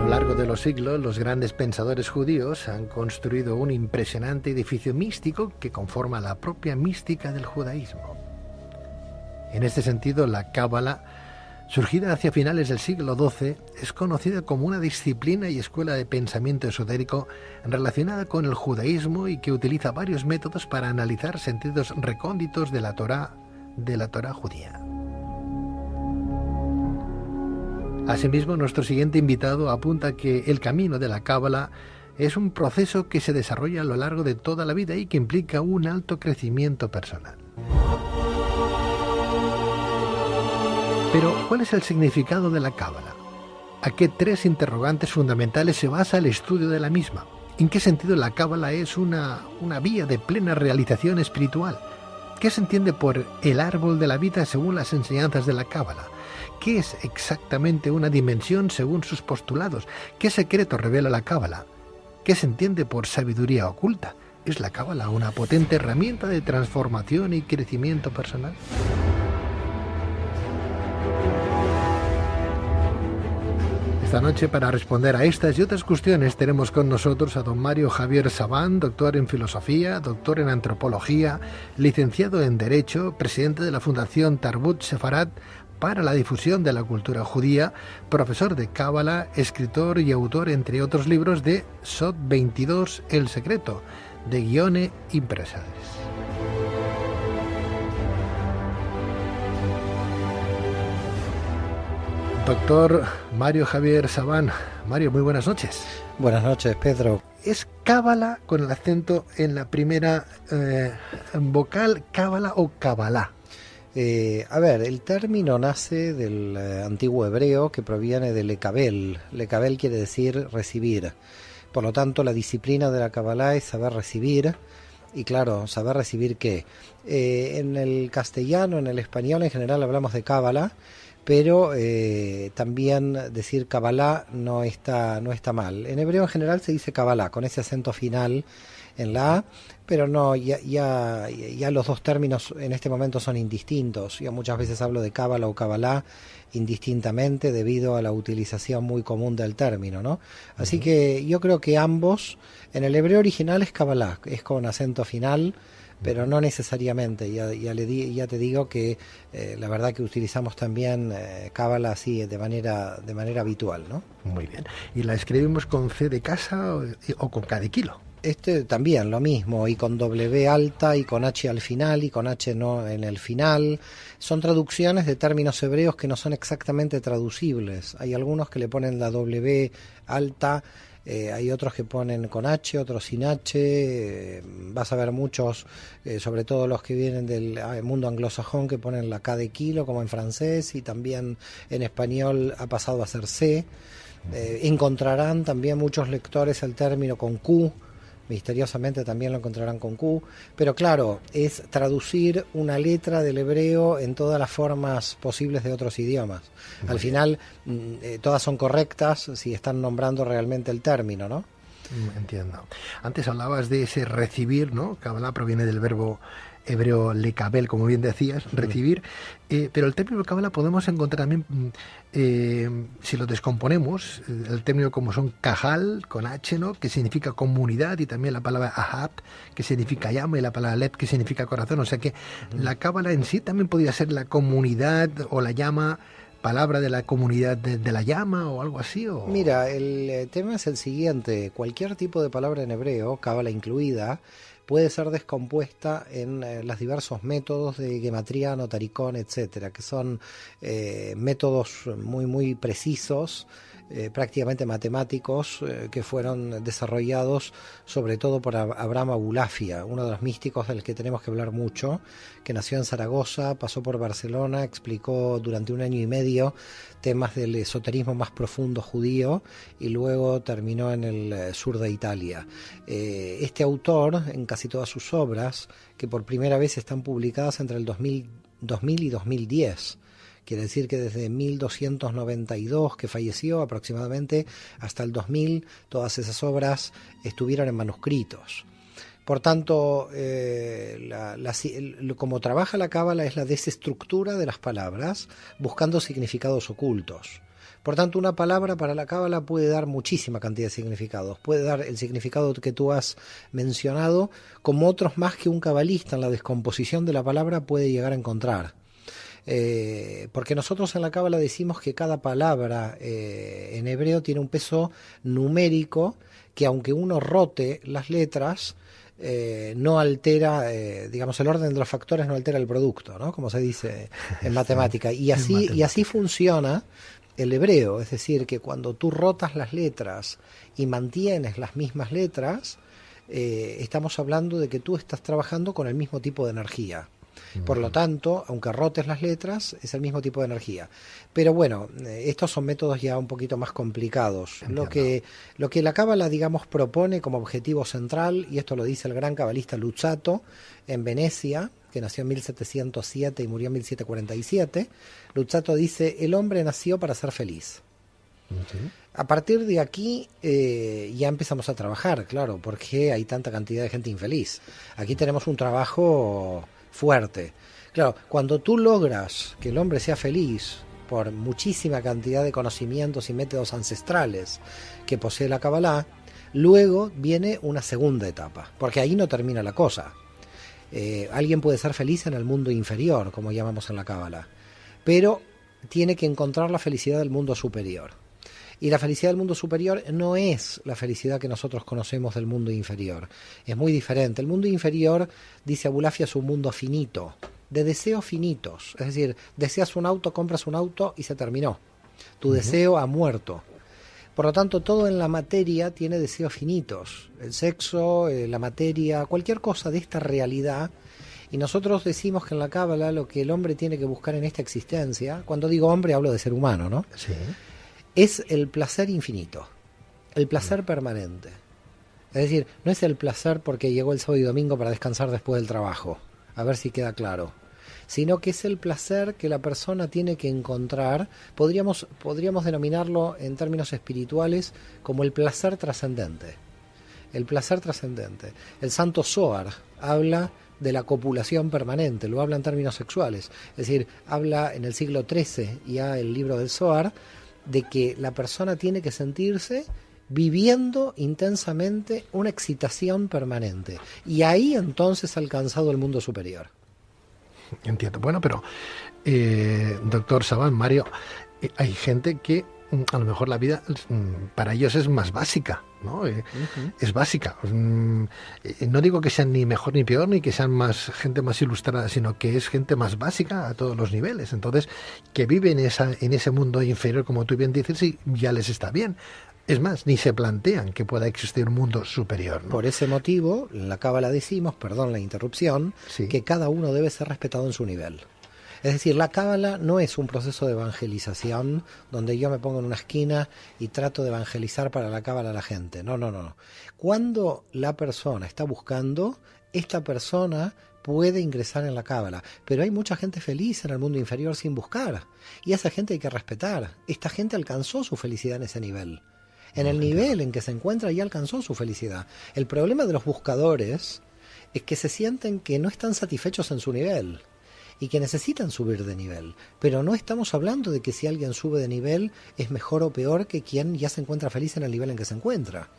lo largo de los siglos, los grandes pensadores judíos han construido un impresionante edificio místico que conforma la propia mística del judaísmo. En este sentido, la Cábala, surgida hacia finales del siglo XII, es conocida como una disciplina y escuela de pensamiento esotérico relacionada con el judaísmo y que utiliza varios métodos para analizar sentidos recónditos de la Torá judía. Asimismo, nuestro siguiente invitado apunta que el camino de la Cábala es un proceso que se desarrolla a lo largo de toda la vida y que implica un alto crecimiento personal. Pero, ¿cuál es el significado de la Cábala? ¿A qué tres interrogantes fundamentales se basa el estudio de la misma? ¿En qué sentido la Cábala es una vía de plena realización espiritual? ¿Qué se entiende por el árbol de la vida según las enseñanzas de la Cábala? ¿Qué es exactamente una dimensión según sus postulados? ¿Qué secreto revela la Cábala? ¿Qué se entiende por sabiduría oculta? ¿Es la Cábala una potente herramienta de transformación y crecimiento personal? Esta noche, para responder a estas y otras cuestiones, tenemos con nosotros a don Mario Javier Sabán, doctor en filosofía, doctor en antropología, licenciado en Derecho, presidente de la Fundación Tarbut Sefarat para la difusión de la cultura judía, profesor de Cábala, escritor y autor, entre otros libros, de Sot 22, El Secreto, de Guione Impresades. Doctor Mario Javier Sabán. Mario, muy buenas noches. Buenas noches, Pedro. ¿Es Cábala con el acento en la primera vocal, Cábala o Cabalá? El término nace del antiguo hebreo que proviene de lekabel. Lekabel quiere decir recibir. Por lo tanto, la disciplina de la Cábala es saber recibir. Y claro, ¿saber recibir qué? En el castellano, en el español en general hablamos de Cábala, pero también decir Kabbalah no está mal. En hebreo en general se dice Kabbalah, con ese acento final en la A, pero no, ya los dos términos en este momento son indistintos. Yo muchas veces hablo de Kabbalah o Kabbalah indistintamente debido a la utilización muy común del término, ¿no? Así que yo creo que ambos, en el hebreo original es Kabbalah, es con acento final, pero no necesariamente. Ya te digo que la verdad que utilizamos también Cábala así de manera habitual, ¿no? Muy bien. ¿Y la escribimos con C de casa o con K de kilo? También lo mismo, y con W alta y con H al final y con H no en el final. Son traducciones de términos hebreos que no son exactamente traducibles. Hay algunos que le ponen la W alta, hay otros que ponen con H, otros sin H. Vas a ver muchos, sobre todo los que vienen del mundo anglosajón, que ponen la K de kilo, como en francés, y también en español ha pasado a ser C. Encontrarán también muchos lectores el término con Q. Misteriosamente también lo encontrarán con Q, pero claro, es traducir una letra del hebreo en todas las formas posibles de otros idiomas. Al final, todas son correctas si están nombrando realmente el término, ¿no? Entiendo. Antes hablabas de ese recibir, ¿no? Kabbalah proviene del verbo hebreo lekabel, como bien decías, recibir, pero el término Kabbalah podemos encontrar también, si lo descomponemos, el término como son kahal, con H, ¿no?, que significa comunidad, y también la palabra ahab, que significa llama, y la palabra lev, que significa corazón. O sea que la Kabbalah en sí también podría ser la comunidad o la llama, palabra de la comunidad de la llama o algo así. ¿O? Mira, el tema es el siguiente: cualquier tipo de palabra en hebreo, Kabbalah incluida, puede ser descompuesta en los diversos métodos de gematría, notaricón, etcétera, que son métodos muy precisos, prácticamente matemáticos, que fueron desarrollados sobre todo por Abraham Abulafia, uno de los místicos del que tenemos que hablar mucho, que nació en Zaragoza, pasó por Barcelona, explicó durante 1 año y medio temas del esoterismo más profundo judío, y luego terminó en el sur de Italia. Este autor, en casi todas sus obras, que por primera vez están publicadas entre el 2000 y 2010, quiere decir que desde 1292, que falleció aproximadamente, hasta el 2000, todas esas obras estuvieron en manuscritos. Por tanto, como trabaja la Cábala es la desestructura de las palabras, buscando significados ocultos. Por tanto, una palabra para la cábala puede dar muchísima cantidad de significados. Puede dar el significado que tú has mencionado, como otros más que un cabalista en la descomposición de la palabra puede llegar a encontrar. Porque nosotros en la cábala decimos que cada palabra en hebreo tiene un peso numérico que, aunque uno rote las letras, no altera, digamos, el orden de los factores no altera el producto, ¿no? Como se dice en matemática. Y así funciona el hebreo, es decir, que cuando tú rotas las letras y mantienes las mismas letras, estamos hablando de que tú estás trabajando con el mismo tipo de energía. Por lo tanto, aunque rotes las letras, es el mismo tipo de energía. Pero bueno, estos son métodos ya un poquito más complicados. Lo que la cábala, digamos, propone como objetivo central, y esto lo dice el gran cabalista Luzzatto en Venecia, que nació en 1707 y murió en 1747, Luzzatto dice: el hombre nació para ser feliz. A partir de aquí ya empezamos a trabajar, claro, porque hay tanta cantidad de gente infeliz. Aquí tenemos un trabajo fuerte. Claro, cuando tú logras que el hombre sea feliz por muchísima cantidad de conocimientos y métodos ancestrales que posee la Kabbalah, luego viene una segunda etapa, porque ahí no termina la cosa. Alguien puede ser feliz en el mundo inferior, como llamamos en la Kabbalah, pero tiene que encontrar la felicidad del mundo superior. Y la felicidad del mundo superior no es la felicidad que nosotros conocemos del mundo inferior. Es muy diferente. El mundo inferior, dice Abulafia, es un mundo finito, de deseos finitos. Es decir, deseas un auto, compras un auto y se terminó. Tu deseo ha muerto. Por lo tanto, todo en la materia tiene deseos finitos. El sexo, la materia, cualquier cosa de esta realidad. Y nosotros decimos que en la Cábala lo que el hombre tiene que buscar en esta existencia, cuando digo hombre hablo de ser humano, ¿no? Sí. Es el placer infinito, el placer permanente. Es decir, no es el placer porque llegó el sábado y domingo para descansar después del trabajo, a ver si queda claro, sino que es el placer que la persona tiene que encontrar. Podríamos denominarlo en términos espirituales como el placer trascendente. El placer trascendente. El santo Zohar habla de la copulación permanente, lo habla en términos sexuales. Es decir, habla en el siglo XIII, ya el libro del Zohar, de que la persona tiene que sentirse viviendo intensamente una excitación permanente. Y ahí entonces ha alcanzado el mundo superior. Entiendo. Bueno, pero, doctor Saban, Mario, hay gente que a lo mejor la vida para ellos es más básica, ¿no? Es básica. No digo que sean ni mejor ni peor, ni que sean más gente más ilustrada, sino que es gente más básica a todos los niveles. Entonces, que vive en ese mundo inferior, como tú bien dices, y ya les está bien. Es más, ni se plantean que pueda existir un mundo superior, ¿no? Por ese motivo, en la Cábala decimos, perdón la interrupción, sí, que cada uno debe ser respetado en su nivel. Es decir, la Cábala no es un proceso de evangelización donde yo me pongo en una esquina y trato de evangelizar para la Cábala a la gente. No. Cuando la persona está buscando, esta persona puede ingresar en la Cábala. Pero hay mucha gente feliz en el mundo inferior sin buscar. Y a esa gente hay que respetar. Esta gente alcanzó su felicidad en ese nivel. En el nivel en que se encuentra ya alcanzó su felicidad. El problema de los buscadores es que se sienten que no están satisfechos en su nivel y que necesitan subir de nivel. Pero no estamos hablando de que si alguien sube de nivel es mejor o peor que quien ya se encuentra feliz en el nivel en que se encuentra.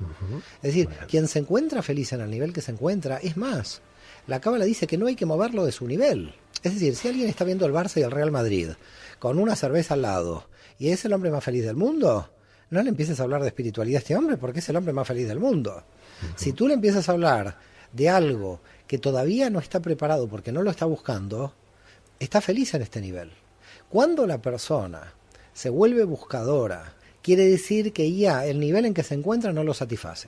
Es decir, quien se encuentra feliz en el nivel que se encuentra, es más, la Cábala dice que no hay que moverlo de su nivel. Es decir, si alguien está viendo el Barça y el Real Madrid con una cerveza al lado y es el hombre más feliz del mundo, no le empieces a hablar de espiritualidad a este hombre porque es el hombre más feliz del mundo. Si tú le empiezas a hablar de algo que todavía no está preparado porque no lo está buscando, está feliz en este nivel. Cuando la persona se vuelve buscadora, quiere decir que ya el nivel en que se encuentra no lo satisface.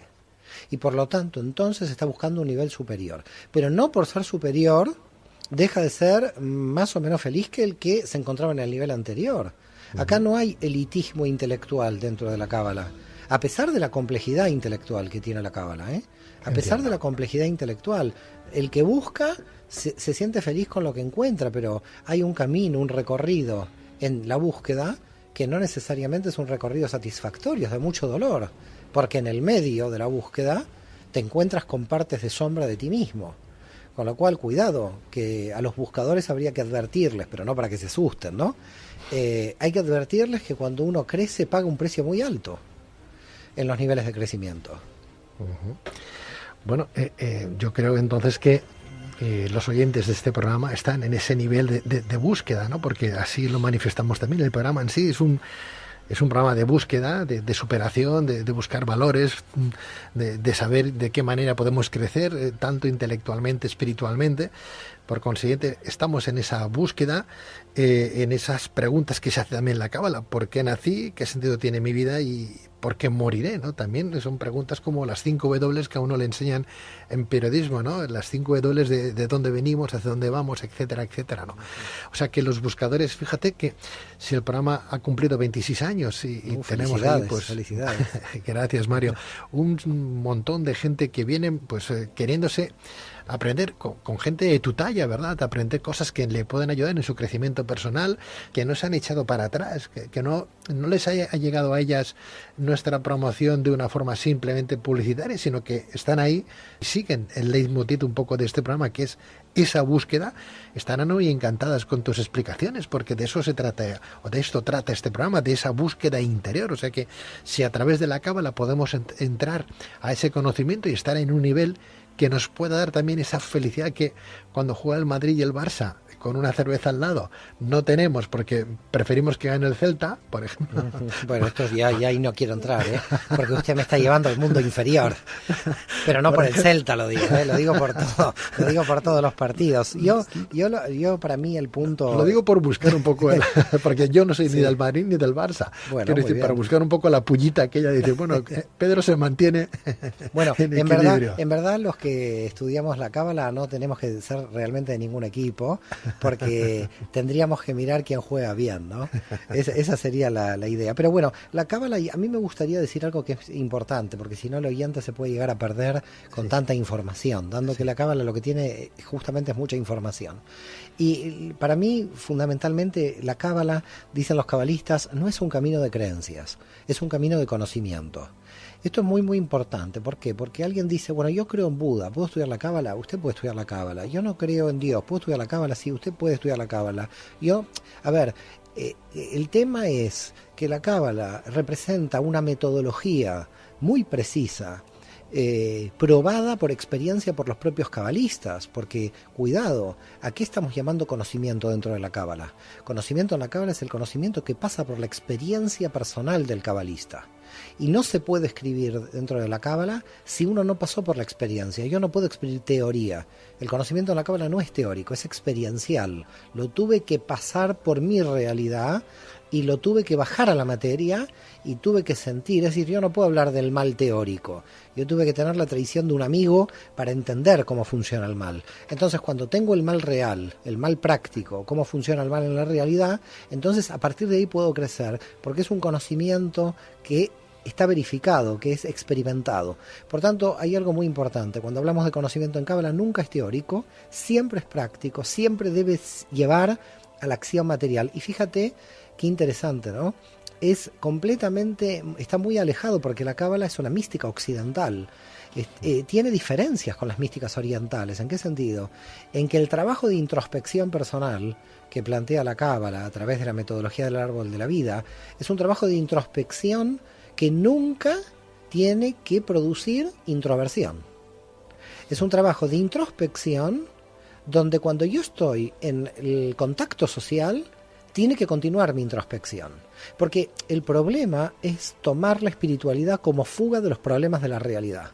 Y por lo tanto, entonces está buscando un nivel superior. Pero no por ser superior, deja de ser más o menos feliz que el que se encontraba en el nivel anterior. Acá no hay elitismo intelectual dentro de la Cábala, a pesar de la complejidad intelectual que tiene la Cábala, a pesar de la complejidad intelectual. El que busca se siente feliz con lo que encuentra, pero hay un camino, un recorrido en la búsqueda que no necesariamente es un recorrido satisfactorio, es de mucho dolor, porque en el medio de la búsqueda te encuentras con partes de sombra de ti mismo. Con lo cual, cuidado, que a los buscadores habría que advertirles, pero no para que se asusten, ¿no? Hay que advertirles que cuando uno crece paga un precio muy alto en los niveles de crecimiento. Uh-huh. Bueno, yo creo entonces que los oyentes de este programa están en ese nivel de búsqueda, ¿no? Porque así lo manifestamos también. El programa en sí es un programa de búsqueda, de superación, de buscar valores, de saber de qué manera podemos crecer, tanto intelectualmente, espiritualmente. Por consiguiente, estamos en esa búsqueda, en esas preguntas que se hace también la Cábala. ¿Por qué nací? ¿Qué sentido tiene mi vida? ¿Y por qué moriré? ¿No? También son preguntas como las 5 W que a uno le enseñan en periodismo, ¿no? Las 5 W de dónde venimos, hacia dónde vamos, etcétera, etcétera, ¿no? O sea que los buscadores, fíjate que si el programa ha cumplido 26 años y tenemos ahí, pues, felicidades. Gracias, Mario. Un montón de gente que viene pues queriéndose aprender con gente de tu talla, ¿verdad? Aprender cosas que le pueden ayudar en su crecimiento personal, que no se han echado para atrás, que no les ha llegado a ellas nuestra promoción de una forma simplemente publicitaria, sino que están ahí y siguen el leitmotiv un poco de este programa, que es esa búsqueda. Estarán hoy encantadas con tus explicaciones, porque de eso se trata, o de esto trata este programa, de esa búsqueda interior. O sea que si a través de la Cábala podemos entrar a ese conocimiento y estar en un nivel que nos pueda dar también esa felicidad que cuando juega el Madrid y el Barça con una cerveza al lado no tenemos, porque preferimos que gane el Celta, por ejemplo. Bueno, esto ya ahí no quiero entrar, porque usted me está llevando al mundo inferior, pero no por el Celta, lo digo por todo, lo digo por todos los partidos. Yo para mí el punto... Lo digo por buscar un poco, porque yo no soy ni del Madrid ni del Barça. Bueno, quiero decir, para buscar un poco la pullita aquella, dice, bueno, Pedro se mantiene bueno, en equilibrio. En verdad los que estudiamos la Cábala no tenemos que ser realmente de ningún equipo, porque tendríamos que mirar quién juega bien, ¿no? Esa sería la idea. Pero bueno, la Cábala, a mí me gustaría decir algo que es importante, porque si no el oyente se puede llegar a perder con tanta información, dando que la Cábala lo que tiene justamente es mucha información. Y para mí, fundamentalmente, la Cábala, dicen los cabalistas, no es un camino de creencias, es un camino de conocimiento. Esto es muy, muy importante. ¿Por qué? Porque alguien dice, bueno, yo creo en Buda, ¿puedo estudiar la Cábala? Usted puede estudiar la Cábala. Yo no creo en Dios, ¿puedo estudiar la Cábala? Sí, usted puede estudiar la Cábala. El tema es que la Cábala representa una metodología muy precisa, probada por experiencia por los propios cabalistas, porque, cuidado, ¿a qué estamos llamando conocimiento dentro de la Cábala? Conocimiento en la Cábala es el conocimiento que pasa por la experiencia personal del cabalista. Y no se puede escribir dentro de la Cábala si uno no pasó por la experiencia. Yo no puedo escribir teoría. El conocimiento en la Cábala no es teórico, es experiencial. Lo tuve que pasar por mi realidad y lo tuve que bajar a la materia y tuve que sentir. Es decir, yo no puedo hablar del mal teórico. Yo tuve que tener la tradición de un amigo para entender cómo funciona el mal. Entonces, cuando tengo el mal real, el mal práctico, cómo funciona el mal en la realidad, entonces a partir de ahí puedo crecer, porque es un conocimiento que está verificado, que es experimentado. Por tanto, hay algo muy importante. Cuando hablamos de conocimiento en Cábala, nunca es teórico, siempre es práctico, siempre debes llevar a la acción material. Y fíjate qué interesante, ¿no? Está muy alejado, porque la Cábala es una mística occidental. Tiene diferencias con las místicas orientales. ¿En qué sentido? En que el trabajo de introspección personal que plantea la Cábala a través de la metodología del árbol de la vida es un trabajo de introspección que nunca tiene que producir introversión. Es un trabajo de introspección donde cuando yo estoy en el contacto social, tiene que continuar mi introspección. Porque el problema es tomar la espiritualidad como fuga de los problemas de la realidad.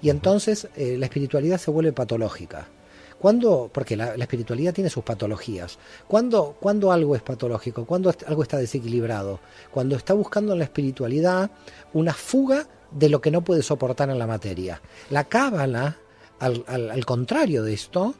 Y entonces la espiritualidad se vuelve patológica. Porque la espiritualidad tiene sus patologías. ¿Cuándo algo es patológico? ¿Cuándo algo está desequilibrado? Cuando está buscando en la espiritualidad una fuga de lo que no puede soportar en la materia. La Cábala, al contrario de esto,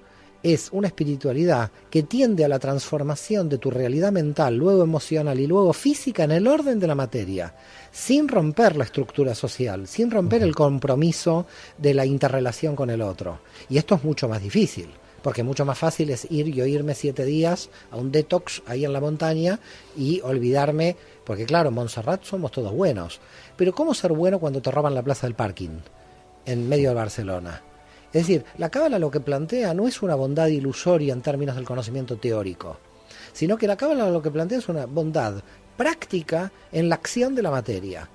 es una espiritualidad que tiende a la transformación de tu realidad mental, luego emocional y luego física en el orden de la materia, sin romper la estructura social, sin romper el compromiso de la interrelación con el otro. Y esto es mucho más difícil, porque mucho más fácil es irme 7 días a un detox ahí en la montaña y olvidarme, porque claro, en Montserrat somos todos buenos, pero ¿cómo ser bueno cuando te roban la plaza del parking en medio de Barcelona? Es decir, la Cábala lo que plantea no es una bondad ilusoria en términos del conocimiento teórico, sino que la Cábala lo que plantea es una bondad práctica en la acción de la materia.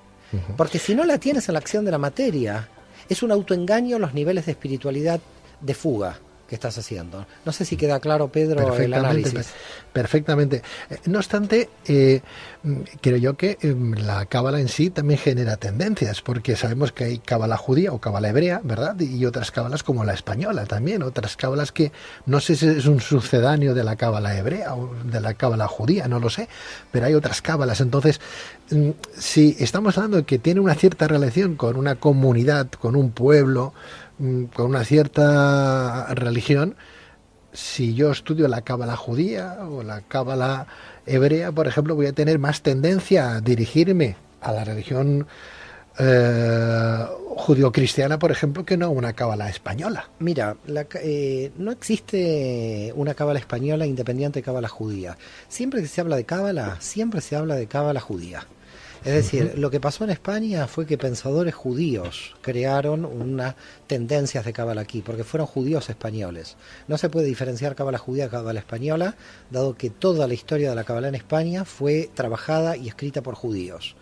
Porque si no la tienes en la acción de la materia, es un autoengaño los niveles de espiritualidad de fuga que estás haciendo. No sé si queda claro, Pedro, el análisis. Perfectamente. No obstante, creo yo que la cábala en sí también genera tendencias, porque sabemos que hay cábala judía o cábala hebrea, ¿verdad? Y otras cábalas como la española también, otras cábalas que no sé si es un sucedáneo de la cábala hebrea o de la cábala judía, no lo sé, pero hay otras cábalas. Entonces, si estamos hablando de que tiene una cierta relación con una comunidad, con un pueblo, con una cierta religión, si yo estudio la cábala judía o la cábala hebrea, por ejemplo, voy a tener más tendencia a dirigirme a la religión judío-cristiana, por ejemplo, que no a una cábala española. Mira, no existe una cábala española independiente de cábala judía. Siempre que se habla de cábala, siempre se habla de cábala judía. Es decir, lo que pasó en España fue que pensadores judíos crearon unas tendencias de cábala aquí, porque fueron judíos españoles. No se puede diferenciar cábala judía de cábala española, dado que toda la historia de la cábala en España fue trabajada y escrita por judíos.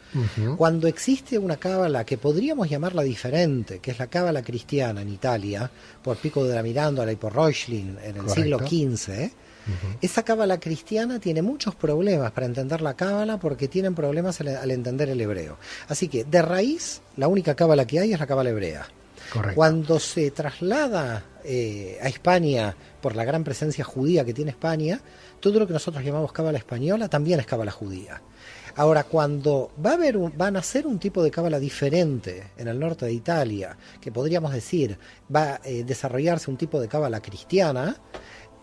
Cuando existe una cábala que podríamos llamarla diferente, que es la cábala cristiana en Italia, por Pico della Mirandola y por Reuchlin en el siglo XV, esa cábala cristiana tiene muchos problemas para entender la cábala, porque tienen problemas al entender el hebreo. Así que, de raíz, la única cábala que hay es la cábala hebrea. Correcto. Cuando se traslada a España, por la gran presencia judía que tiene España, todo lo que nosotros llamamos cábala española también es cábala judía. Ahora, cuando va a nacer un tipo de cábala diferente en el norte de Italia, que podríamos decir va a desarrollarse un tipo de cábala cristiana,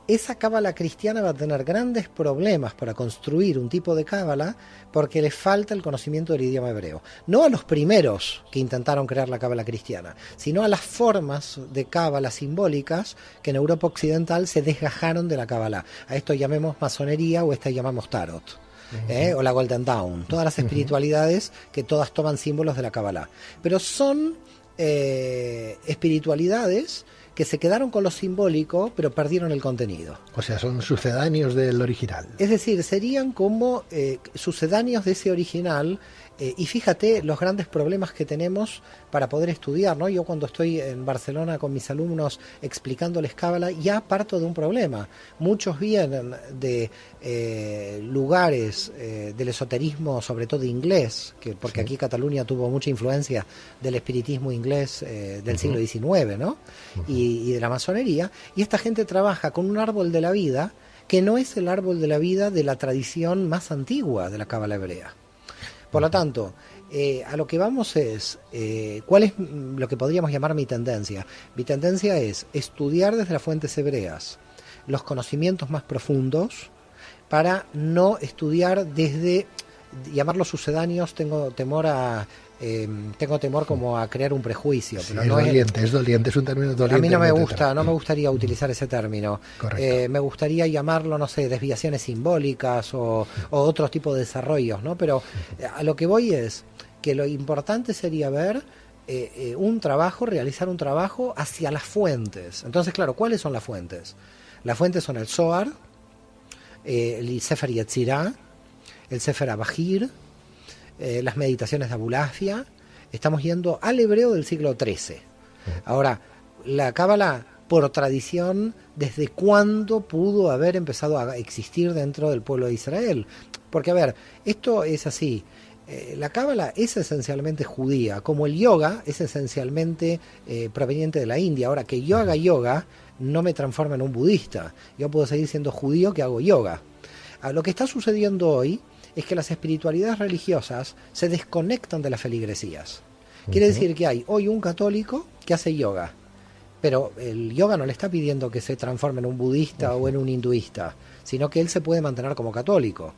esa cábala cristiana va a tener grandes problemas para construir un tipo de cábala, porque le falta el conocimiento del idioma hebreo. No a los primeros que intentaron crear la cábala cristiana, sino a las formas de cábala simbólicas que en Europa occidental se desgajaron de la cábala. A esto llamemos masonería, o esta llamamos tarot. O la Golden Dawn, todas las espiritualidades que todas toman símbolos de la cábala. Pero son espiritualidades que se quedaron con lo simbólico, pero perdieron el contenido. O sea, son sucedáneos del original. Es decir, serían como sucedáneos de ese original. Y fíjate los grandes problemas que tenemos para poder estudiar, ¿no? Yo cuando estoy en Barcelona con mis alumnos explicándoles cábala, ya parto de un problema. Muchos vienen de lugares del esoterismo, sobre todo inglés, porque aquí Cataluña tuvo mucha influencia del espiritismo inglés del siglo XIX, ¿no? Y de la masonería, y esta gente trabaja con un árbol de la vida que no es el árbol de la vida de la tradición más antigua de la cábala hebrea. Por lo tanto, a lo que vamos es, ¿cuál es lo que podríamos llamar mi tendencia? Mi tendencia es estudiar desde las fuentes hebreas los conocimientos más profundos, para no estudiar desde llamarlos sucedáneos. Tengo temor como a crear un prejuicio. Sí, pero es no doliente, es doliente, es un término doliente. A mí no me gusta, no me gustaría utilizar ese término. Me gustaría llamarlo, no sé, desviaciones simbólicas o otro tipo de desarrollos, ¿no? Pero a lo que voy es que lo importante sería ver realizar un trabajo hacia las fuentes. Entonces, claro, ¿cuáles son las fuentes? Las fuentes son el Zohar, el Sefer Yetzirah, el Sefer Abahir, las meditaciones de Abulafia. Estamos yendo al hebreo del siglo XIII. Ahora, la cábala, por tradición, ¿desde cuándo pudo haber empezado a existir dentro del pueblo de Israel? Porque, a ver, esto es así. La cábala es esencialmente judía, como el yoga es esencialmente proveniente de la India. Ahora, que yo haga yoga no me transforma en un budista. Yo puedo seguir siendo judío que hago yoga. Lo que está sucediendo hoy es que las espiritualidades religiosas se desconectan de las feligresías. Quiere decir que hay hoy un católico que hace yoga, pero el yoga no le está pidiendo que se transforme en un budista o en un hinduista, sino que él se puede mantener como católico.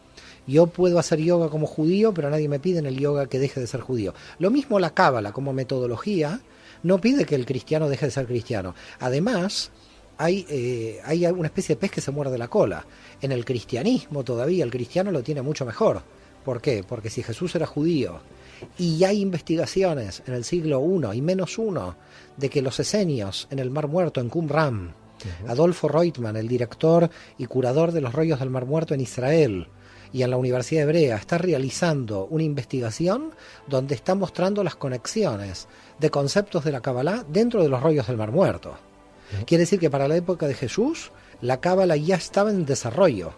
Yo puedo hacer yoga como judío, pero nadie me pide en el yoga que deje de ser judío. Lo mismo la cábala como metodología no pide que el cristiano deje de ser cristiano. Además, hay una especie de pez que se muerde la cola. En el cristianismo todavía el cristiano lo tiene mucho mejor, ¿Por qué? Porque si Jesús era judío y hay investigaciones en el siglo I y -1 de que los esenios en el Mar Muerto, en Qumran, Adolfo Reutemann, el director y curador de los rollos del Mar Muerto en Israel y en la Universidad Hebrea, está realizando una investigación donde está mostrando las conexiones de conceptos de la Kabbalah dentro de los rollos del Mar Muerto. Quiere decir que para la época de Jesús, la Kabbalah ya estaba en desarrollo.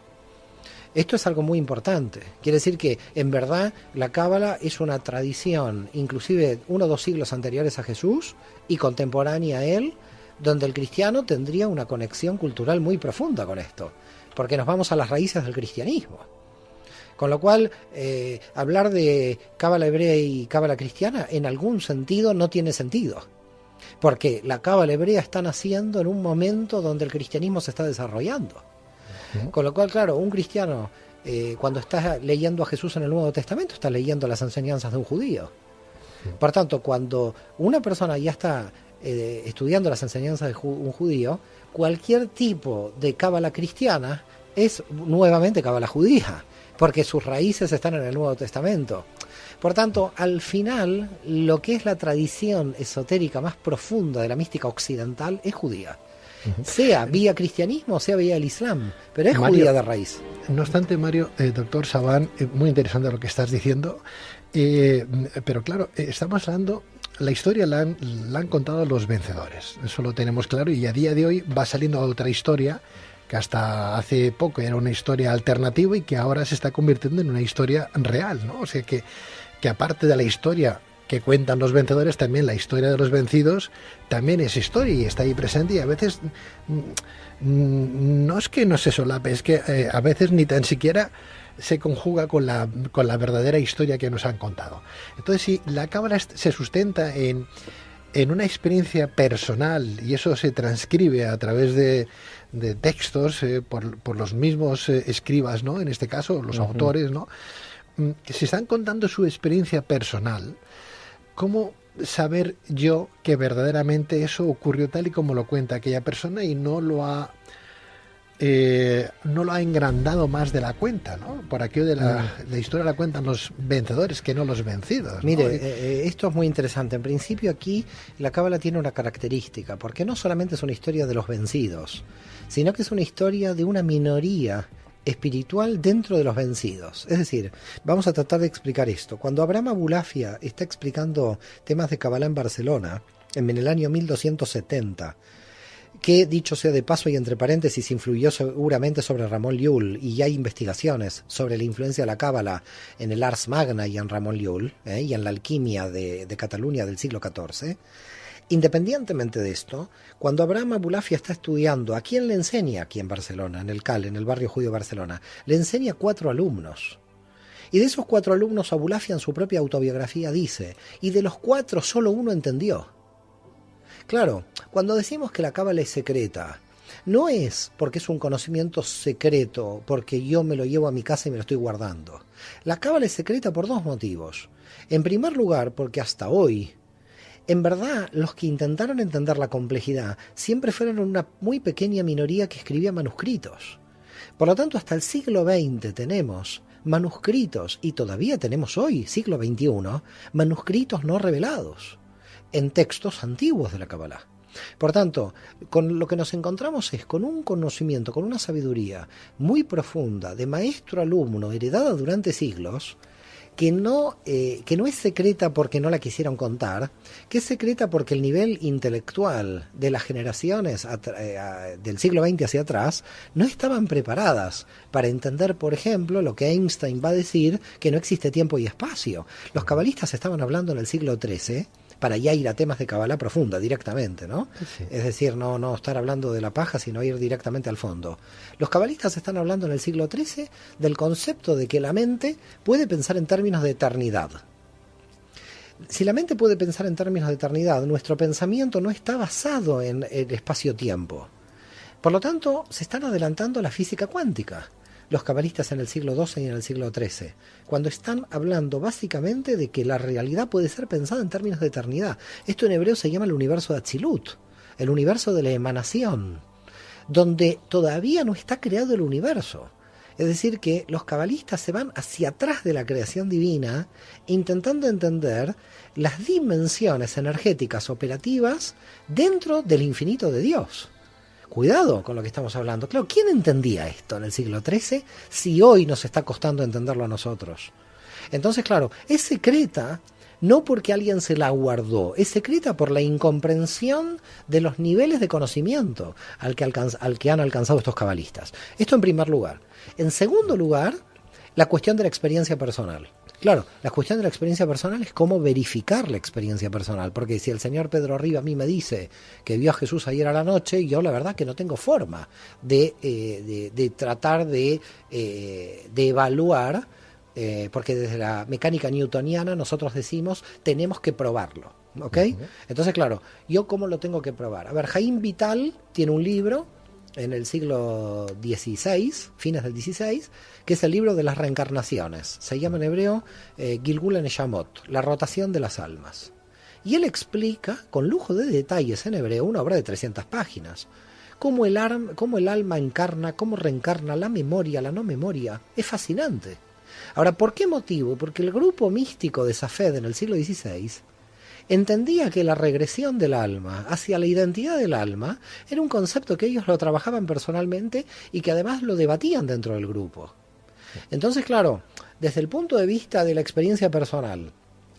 Esto es algo muy importante. Quiere decir que, en verdad, la Cábala es una tradición, inclusive 1 o 2 siglos anteriores a Jesús y contemporánea a él, donde el cristiano tendría una conexión cultural muy profunda con esto, porque nos vamos a las raíces del cristianismo. Con lo cual, hablar de Cábala hebrea y Cábala cristiana, en algún sentido, no tiene sentido. Porque la Cábala hebrea está naciendo en un momento donde el cristianismo se está desarrollando. Con lo cual, claro, un cristiano, cuando está leyendo a Jesús en el Nuevo Testamento, está leyendo las enseñanzas de un judío. Por tanto, cuando una persona ya está estudiando las enseñanzas de un judío, cualquier tipo de cábala cristiana es nuevamente cábala judía, porque sus raíces están en el Nuevo Testamento. Por tanto, al final, lo que es la tradición esotérica más profunda de la mística occidental es judía. Sea vía cristianismo, sea vía el Islam, pero es Mario, judía de raíz. No obstante, Mario, doctor Sabán, muy interesante lo que estás diciendo, pero claro, estamos hablando, la historia la han contado los vencedores, eso lo tenemos claro, y a día de hoy va saliendo otra historia que hasta hace poco era una historia alternativa y que ahora se está convirtiendo en una historia real, ¿no? O sea que aparte de la historia que cuentan los vencedores, también la historia de los vencidos también es historia y está ahí presente, y a veces no es que no se solape, es que a veces ni tan siquiera se conjuga con la verdadera historia que nos han contado. Entonces, si la Cábala se sustenta en una experiencia personal y eso se transcribe a través de textos por los mismos escribas, ¿no? En este caso, los autores, ¿no? Que se están contando su experiencia personal. ¿Cómo saber yo que verdaderamente eso ocurrió tal y como lo cuenta aquella persona y no lo ha engrandado más de la cuenta, ¿no? Por aquello de la historia la cuentan los vencedores que no los vencidos, ¿no? Mire, esto es muy interesante. En principio aquí la Cábala tiene una característica, porque no solamente es una historia de los vencidos, sino que es una historia de una minoría espiritual dentro de los vencidos. Es decir, vamos a tratar de explicar esto. Cuando Abraham Abulafia está explicando temas de Kabbalah en Barcelona, en el año 1270, que, dicho sea de paso y entre paréntesis, influyó seguramente sobre Ramón Llull, y ya hay investigaciones sobre la influencia de la Cábala en el Ars Magna y en Ramón Llull, y en la alquimia de Cataluña del siglo XIV. Independientemente de esto, cuando Abraham Abulafia está estudiando, ¿a quién le enseña? Aquí en Barcelona, en el CAL, en el barrio judío de Barcelona, le enseña 4 alumnos. Y de esos 4 alumnos, Abulafia en su propia autobiografía dice, y de los 4 solo uno entendió. Claro, cuando decimos que la Cábala es secreta, no es porque es un conocimiento secreto, porque yo me lo llevo a mi casa y me lo estoy guardando. La Cábala es secreta por 2 motivos. En primer lugar, porque hasta hoy, en verdad, los que intentaron entender la complejidad siempre fueron una muy pequeña minoría que escribía manuscritos. Por lo tanto, hasta el siglo XX tenemos manuscritos, y todavía tenemos hoy, siglo XXI, manuscritos no revelados en textos antiguos de la Cábala. Por tanto, con lo que nos encontramos es con un conocimiento, con una sabiduría muy profunda de maestro-alumno heredada durante siglos, que no es secreta porque no la quisieron contar, que es secreta porque el nivel intelectual de las generaciones del siglo XX hacia atrás no estaban preparadas para entender, por ejemplo, lo que Einstein va a decir, que no existe tiempo y espacio. Los cabalistas estaban hablando en el siglo XIII, para ya ir a temas de Kabbalah profunda directamente, ¿no? Sí. Es decir, no estar hablando de la paja, sino ir directamente al fondo. Los cabalistas están hablando en el siglo XIII del concepto de que la mente puede pensar en términos de eternidad. Si la mente puede pensar en términos de eternidad, nuestro pensamiento no está basado en el espacio-tiempo. Por lo tanto, se están adelantando a la física cuántica, los cabalistas en el siglo XII y en el siglo XIII, cuando están hablando básicamente de que la realidad puede ser pensada en términos de eternidad. Esto en hebreo se llama el universo de Atzilut, el universo de la emanación, donde todavía no está creado el universo. Es decir, que los cabalistas se van hacia atrás de la creación divina, intentando entender las dimensiones energéticas operativas dentro del infinito de Dios. Cuidado con lo que estamos hablando. Claro, ¿quién entendía esto en el siglo XIII si hoy nos está costando entenderlo a nosotros? Entonces, claro, es secreta no porque alguien se la guardó, es secreta por la incomprensión de los niveles de conocimiento al que han alcanzado estos cabalistas. Esto en primer lugar. En segundo lugar, la cuestión de la experiencia personal. Claro, la cuestión de la experiencia personal es cómo verificar la experiencia personal, porque si el señor Pedro Riva a mí me dice que vio a Jesús ayer a la noche, yo la verdad que no tengo forma de tratar de evaluar, porque desde la mecánica newtoniana nosotros decimos tenemos que probarlo, ¿ok? Entonces, claro, ¿yo cómo lo tengo que probar? A ver, Jaime Vital tiene un libro en el siglo XVI, fines del XVI, que es el libro de las reencarnaciones. Se llama en hebreo Gilgul Neshamot, la rotación de las almas. Y él explica, con lujo de detalles en hebreo, una obra de 300 páginas, cómo el alma encarna, cómo reencarna la memoria, la no memoria. Es fascinante. Ahora, ¿por qué motivo? Porque el grupo místico de Safed en el siglo XVI entendía que la regresión del alma hacia la identidad del alma era un concepto que ellos lo trabajaban personalmente y que además lo debatían dentro del grupo. Entonces, claro, desde el punto de vista de la experiencia personal,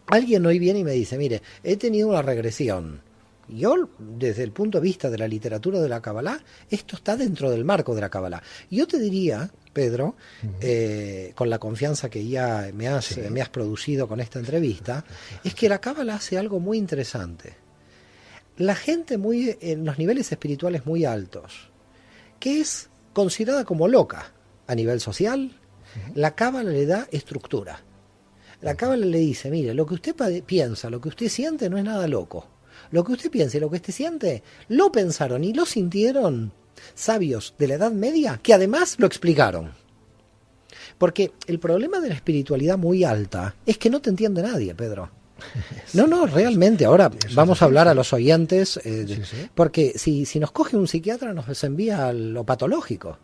alguien hoy viene y me dice, mire, he tenido una regresión. Yo, desde el punto de vista de la literatura de la Kabbalah, esto está dentro del marco de la Kabbalah. Yo te diría, Pedro, con la confianza que ya me has producido con esta entrevista, es que la Kabbalah hace algo muy interesante. La gente en los niveles espirituales muy altos, que es considerada como loca a nivel social, la Kabbalah le da estructura. La Kabbalah le dice, mire, lo que usted piensa, lo que usted siente no es nada loco. Lo que usted piensa y lo que usted siente, lo pensaron y lo sintieron sabios de la Edad Media, que además lo explicaron. Porque el problema de la espiritualidad muy alta es que no te entiende nadie, Pedro. No, realmente. Ahora vamos a hablar a los oyentes, porque si nos coge un psiquiatra nos envía a lo patológico.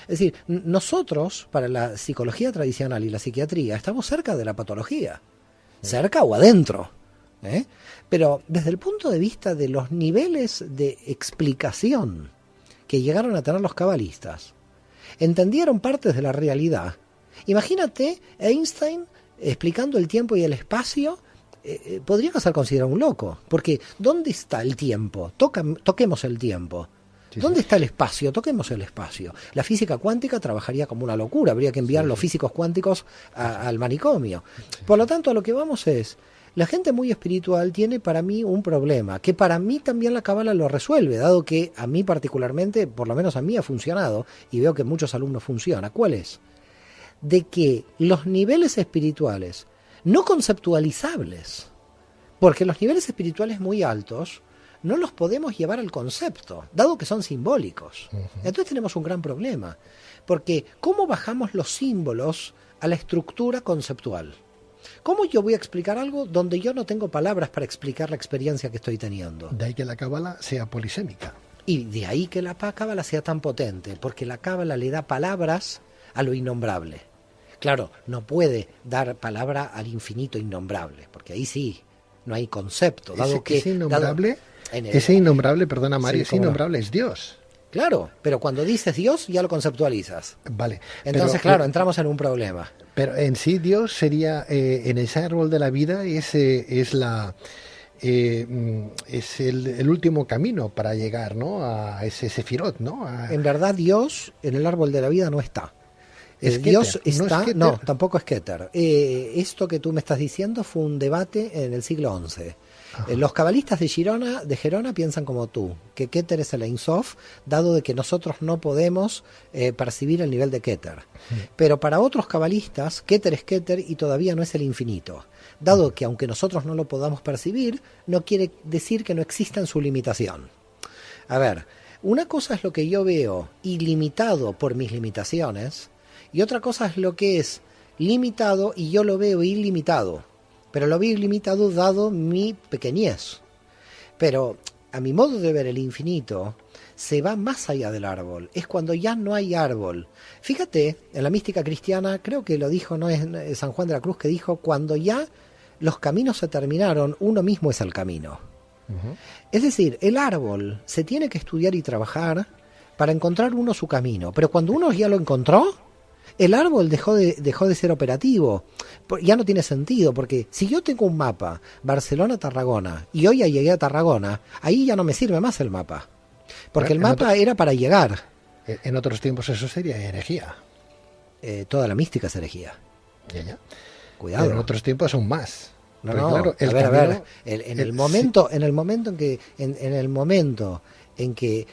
Es decir, nosotros, para la psicología tradicional y la psiquiatría, estamos cerca de la patología, cerca o adentro. Pero desde el punto de vista de los niveles de explicación que llegaron a tener los cabalistas, entendieron partes de la realidad. Imagínate Einstein explicando el tiempo y el espacio, podría ser considerado un loco, porque ¿dónde está el tiempo? Toquemos el tiempo. ¿Dónde está el espacio? Toquemos el espacio. La física cuántica trabajaría como una locura, habría que enviar los físicos cuánticos al manicomio. Por lo tanto, a lo que vamos es, la gente muy espiritual tiene para mí un problema, que para mí también la Kabbalah lo resuelve, dado que a mí particularmente, por lo menos a mí ha funcionado, y veo que muchos alumnos funciona. ¿Cuál es? De que los niveles espirituales, no conceptualizables, porque los niveles espirituales muy altos no los podemos llevar al concepto, dado que son simbólicos. Entonces tenemos un gran problema, porque ¿cómo bajamos los símbolos a la estructura conceptual? ¿Cómo yo voy a explicar algo donde yo no tengo palabras para explicar la experiencia que estoy teniendo? De ahí que la Kabbalah sea polisémica. Y de ahí que la Kabbalah sea tan potente, porque la Kabbalah le da palabras a lo innombrable. Claro, no puede dar palabra al infinito innombrable, porque ahí sí, no hay concepto. Dado que ese innombrable, perdona Mario, ese innombrable es Dios. Claro, pero cuando dices Dios ya lo conceptualizas. Vale. Entonces, claro, entramos en un problema. Pero en sí Dios sería, en ese árbol de la vida, es el último camino para llegar, ¿no?, a ese Sefirot, ¿no? En verdad Dios en el árbol de la vida no está. Dios está, no, tampoco es Keter. Esto que tú me estás diciendo fue un debate en el siglo XI. Los cabalistas de Gerona piensan como tú, que Keter es el Ein Sof, dado de que nosotros no podemos percibir el nivel de Keter. Pero para otros cabalistas, Keter es Keter y todavía no es el infinito. Dado que aunque nosotros no lo podamos percibir, no quiere decir que no exista en su limitación. A ver, una cosa es lo que yo veo ilimitado por mis limitaciones, y otra cosa es lo que es limitado y yo lo veo ilimitado. Pero lo veo ilimitado dado mi pequeñez. Pero a mi modo de ver el infinito, se va más allá del árbol, es cuando ya no hay árbol. Fíjate, en la mística cristiana, creo que lo dijo, no es San Juan de la Cruz, que dijo, cuando ya los caminos se terminaron, uno mismo es el camino. Es decir, el árbol se tiene que estudiar y trabajar para encontrar uno su camino, pero cuando uno ya lo encontró, el árbol dejó de ser operativo. Ya no tiene sentido, porque si yo tengo un mapa, Barcelona-Tarragona, y hoy ya llegué a Tarragona, ahí ya no me sirve más el mapa. Porque el mapa era para llegar. En otros tiempos eso sería herejía. Toda la mística es herejía. Ya. Cuidado. Pero en otros tiempos aún más. No, claro, a ver. En el momento en que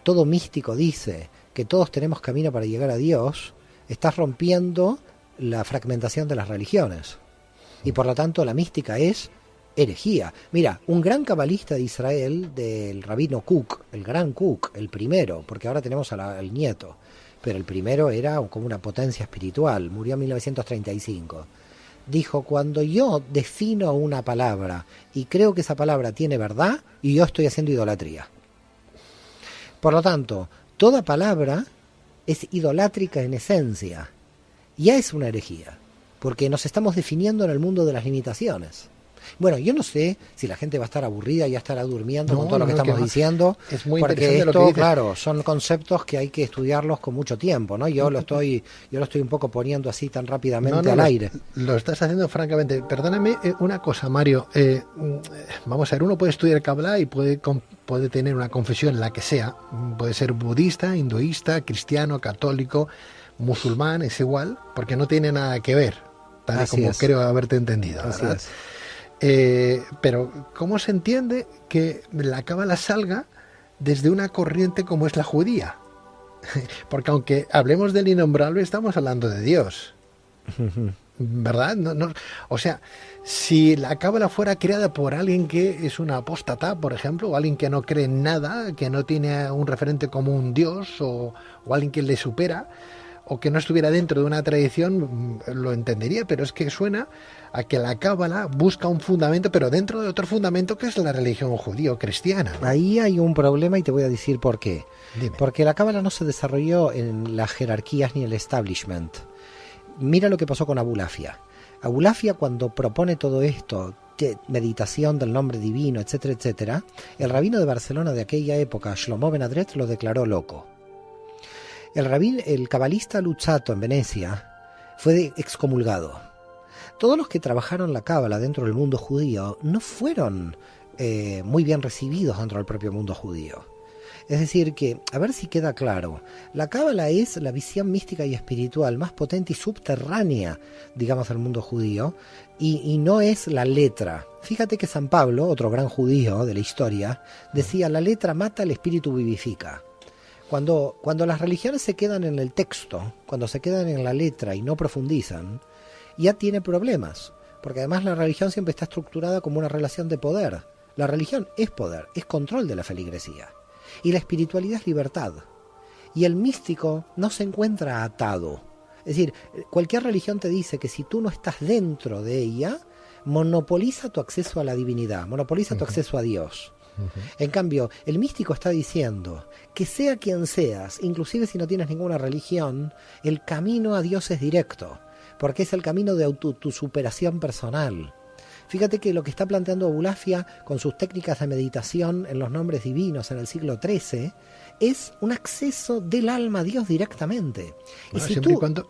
todo místico dice que todos tenemos camino para llegar a Dios, estás rompiendo la fragmentación de las religiones. Y por lo tanto la mística es herejía. Mira, un gran cabalista de Israel, del rabino Kook, el gran Kook, el primero, porque ahora tenemos al nieto, pero el primero era como una potencia espiritual, murió en 1935. Dijo, cuando yo defino una palabra y creo que esa palabra tiene verdad, y yo estoy haciendo idolatría. Por lo tanto, toda palabra es idolátrica en esencia. Ya es una herejía, porque nos estamos definiendo en el mundo de las limitaciones. Bueno, yo no sé si la gente va a estar aburrida y ya estará durmiendo con todo lo que estamos diciendo, es muy porque esto, lo que claro, son conceptos que hay que estudiarlos con mucho tiempo, ¿no? Yo lo estoy un poco poniendo así tan rápidamente al aire. Lo estás haciendo francamente. Perdóname una cosa, Mario. Vamos a ver, uno puede estudiar Kabbalah y puede tener una confesión, la que sea. Puede ser budista, hinduista, cristiano, católico, musulmán, es igual, porque no tiene nada que ver, tal y como creo haberte entendido, ¿verdad? Así es. Pero ¿cómo se entiende que la Cábala salga desde una corriente como es la judía? Porque aunque hablemos del innombrable, estamos hablando de Dios, ¿verdad? O sea, si la Cábala fuera creada por alguien que es una apóstata, por ejemplo, o alguien que no cree en nada, que no tiene un referente como un Dios, o alguien que le supera, o que no estuviera dentro de una tradición, lo entendería, pero es que suena a que la Cábala busca un fundamento, pero dentro de otro fundamento que es la religión judío-cristiana, ¿no? Ahí hay un problema y te voy a decir por qué. Dime. Porque la Cábala no se desarrolló en las jerarquías ni el establishment. Mira lo que pasó con Abulafia. Abulafia, cuando propone todo esto, meditación del nombre divino, etcétera, etcétera, el rabino de Barcelona de aquella época, Shlomo Ben Adret, lo declaró loco. El cabalista Luzzatto en Venecia fue excomulgado. Todos los que trabajaron la Cábala dentro del mundo judío no fueron muy bien recibidos dentro del propio mundo judío. Es decir que, a ver si queda claro, la Cábala es la visión mística y espiritual más potente y subterránea, digamos, del mundo judío, y no es la letra. Fíjate que San Pablo, otro gran judío de la historia, decía, la letra mata, el espíritu vivifica. Cuando las religiones se quedan en el texto, cuando se quedan en la letra y no profundizan, ya tiene problemas, porque además la religión siempre está estructurada como una relación de poder. La religión es poder, es control de la feligresía. Y la espiritualidad es libertad. Y el místico no se encuentra atado. Es decir, cualquier religión te dice que si tú no estás dentro de ella, monopoliza tu acceso a la divinidad, monopoliza tu acceso a Dios. En cambio, el místico está diciendo que sea quien seas, inclusive si no tienes ninguna religión, el camino a Dios es directo, porque es el camino de tu superación personal. Fíjate que lo que está planteando Abulafia con sus técnicas de meditación en los nombres divinos en el siglo XIII es un acceso del alma a Dios directamente. Bueno, y si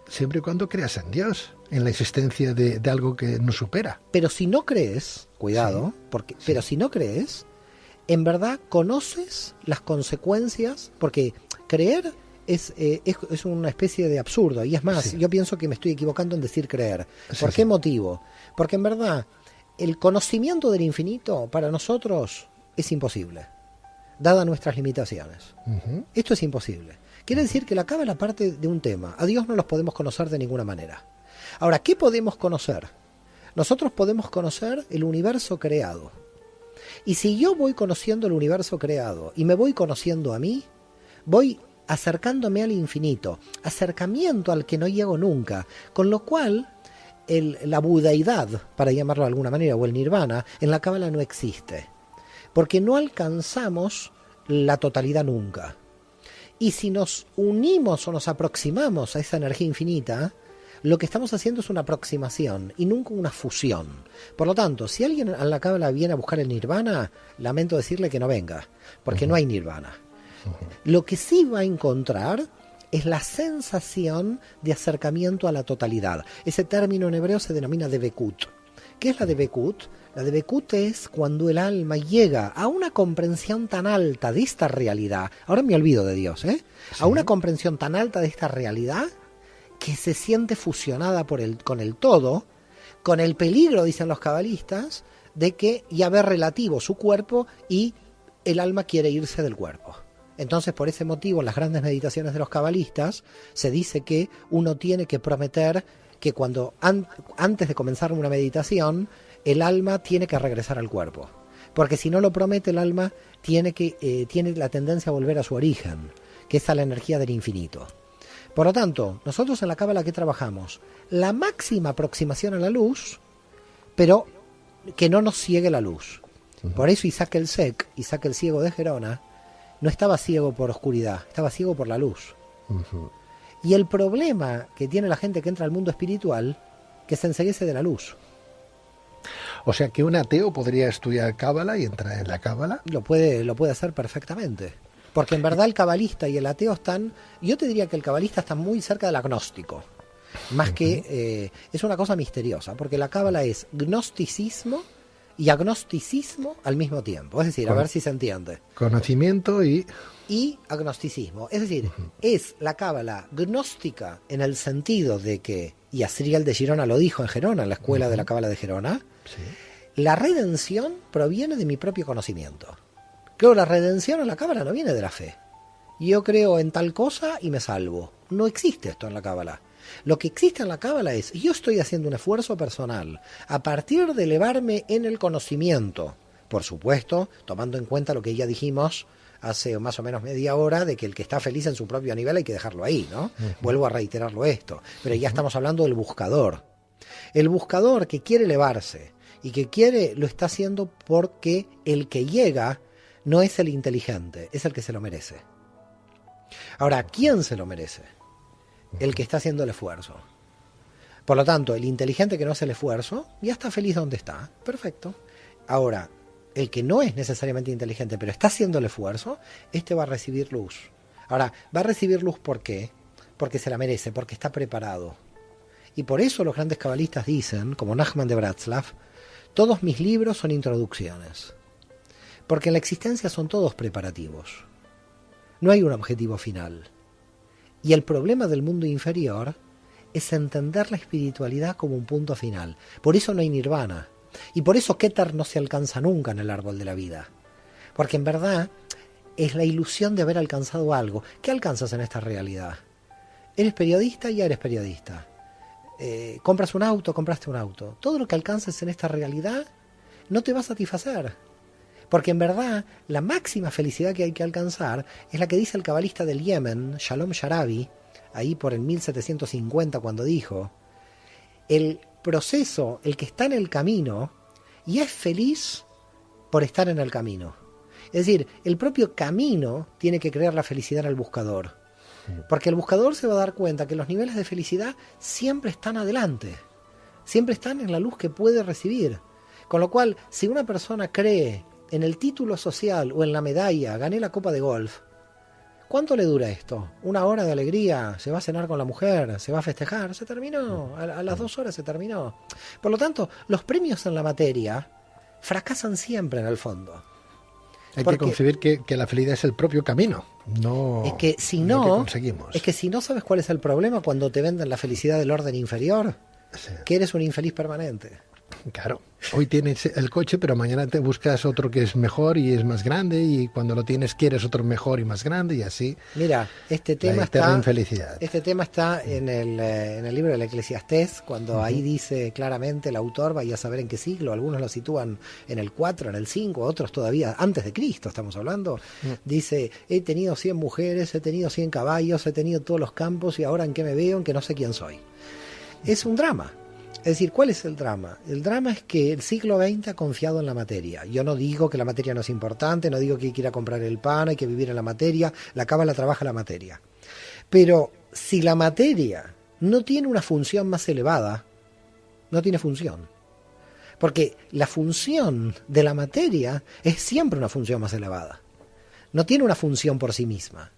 siempre y cuando creas en Dios, en la existencia de algo que nos supera. Pero si no crees, cuidado, pero si no crees, en verdad conoces las consecuencias, porque creer es una especie de absurdo, y es más, yo pienso que me estoy equivocando en decir creer. ¿Por qué motivo? Porque en verdad el conocimiento del infinito para nosotros es imposible, dadas nuestras limitaciones. Esto es imposible. Quiere decir que la Cábala parte de un tema. A Dios no los podemos conocer de ninguna manera. Ahora, ¿qué podemos conocer? Nosotros podemos conocer el universo creado. Y si yo voy conociendo el universo creado y me voy conociendo a mí, voy acercándome al infinito, acercamiento al que no llego nunca, con lo cual la budeidad, para llamarlo de alguna manera, o el nirvana, en la Cábala no existe, porque no alcanzamos la totalidad nunca. Y si nos unimos o nos aproximamos a esa energía infinita, lo que estamos haciendo es una aproximación y nunca una fusión. Por lo tanto, si alguien a la cábala viene a buscar el nirvana, lamento decirle que no venga, porque no hay nirvana. Lo que sí va a encontrar es la sensación de acercamiento a la totalidad. Ese término en hebreo se denomina debekut. ¿Qué es la debekut? La debekut es cuando el alma llega a una comprensión tan alta de esta realidad. Ahora me olvido de Dios, ¿eh? Sí. A una comprensión tan alta de esta realidad que se siente fusionada con el todo, con el peligro, dicen los cabalistas, de que ya ve relativo su cuerpo y el alma quiere irse del cuerpo. Entonces, por ese motivo, en las grandes meditaciones de los cabalistas, se dice que uno tiene que prometer que cuando antes de comenzar una meditación, el alma tiene que regresar al cuerpo. Porque si no lo promete, el alma tiene la tendencia a volver a su origen, que es a la energía del infinito. Por lo tanto, nosotros en la cábala que trabajamos, la máxima aproximación a la luz, pero que no nos ciegue la luz. Por eso Isaac el ciego de Gerona, no estaba ciego por oscuridad, estaba ciego por la luz. Y el problema que tiene la gente que entra al mundo espiritual, que se enceguece de la luz. O sea que un ateo podría estudiar cábala y entrar en la cábala. Lo puede hacer perfectamente. Porque en verdad el cabalista y el ateo están... Yo te diría que el cabalista está muy cerca del agnóstico. Más que... es una cosa misteriosa. Porque la cábala es gnosticismo y agnosticismo al mismo tiempo. Es decir, a ver si se entiende. Conocimiento y agnosticismo. Es decir, es la cábala gnóstica en el sentido de que, y Asriel de Girona lo dijo en Gerona, en la escuela de la cábala de Gerona, la redención proviene de mi propio conocimiento. Creo la redención en la cábala no viene de la fe. Yo creo en tal cosa y me salvo. No existe esto en la cábala. Lo que existe en la cábala es, yo estoy haciendo un esfuerzo personal a partir de elevarme en el conocimiento. Por supuesto, tomando en cuenta lo que ya dijimos hace más o menos media hora, de que el que está feliz en su propio nivel hay que dejarlo ahí, ¿no? Vuelvo a reiterarlo esto. Pero ya estamos hablando del buscador. El buscador que quiere elevarse y que quiere, lo está haciendo porque el que llega no es el inteligente, es el que se lo merece. Ahora, ¿quién se lo merece? El que está haciendo el esfuerzo. Por lo tanto, el inteligente que no hace el esfuerzo, ya está feliz donde está. Perfecto. Ahora, el que no es necesariamente inteligente, pero está haciendo el esfuerzo, este va a recibir luz. Ahora, va a recibir luz ¿por qué? Porque se la merece, porque está preparado. Y por eso los grandes cabalistas dicen, como Nachman de Bratslav, todos mis libros son introducciones. Porque en la existencia son todos preparativos. No hay un objetivo final. Y el problema del mundo inferior es entender la espiritualidad como un punto final. Por eso no hay nirvana. Y por eso Keter no se alcanza nunca en el árbol de la vida. Porque en verdad es la ilusión de haber alcanzado algo. ¿Qué alcanzas en esta realidad? Eres periodista, ya eres periodista. Compras un auto, compraste un auto. Todo lo que alcances en esta realidad no te va a satisfacer. Porque en verdad la máxima felicidad que hay que alcanzar es la que dice el cabalista del Yemen, Shalom Sharabi, ahí por el 1750 cuando dijo, el proceso, el que está en el camino, y es feliz por estar en el camino. Es decir, el propio camino tiene que crear la felicidad en el buscador. Porque el buscador se va a dar cuenta que los niveles de felicidad siempre están adelante. Siempre están en la luz que puede recibir. Con lo cual, si una persona cree en el título social o en la medalla, gané la copa de golf, ¿cuánto le dura esto? ¿Una hora de alegría? ¿Se va a cenar con la mujer? ¿Se va a festejar? Se terminó. A las 2 horas se terminó. Por lo tanto, los premios en la materia fracasan siempre en el fondo. Hay que concebir que la felicidad es el propio camino, no es que si no, lo que conseguimos. Es que si no sabes cuál es el problema cuando te venden la felicidad del orden inferior, que eres un infeliz permanente. Claro, hoy tienes el coche, pero mañana te buscas otro que es mejor y es más grande, y cuando lo tienes quieres otro mejor y más grande, y así. Mira, este tema está en el libro del Eclesiastés, cuando ahí dice claramente el autor, vaya a saber en qué siglo, algunos lo sitúan en el 4, en el 5, otros todavía antes de Cristo, estamos hablando. Dice, he tenido 100 mujeres, he tenido 100 caballos, he tenido todos los campos, y ahora en qué me veo, en que no sé quién soy. Es un drama. Es decir, ¿cuál es el drama? El drama es que el siglo XX ha confiado en la materia. Yo no digo que la materia no es importante, no digo que hay que ir a comprar el pan, hay que vivir en la materia, la cábala trabaja la materia. Pero si la materia no tiene una función más elevada, no tiene función. Porque la función de la materia es siempre una función más elevada. No tiene una función por sí misma.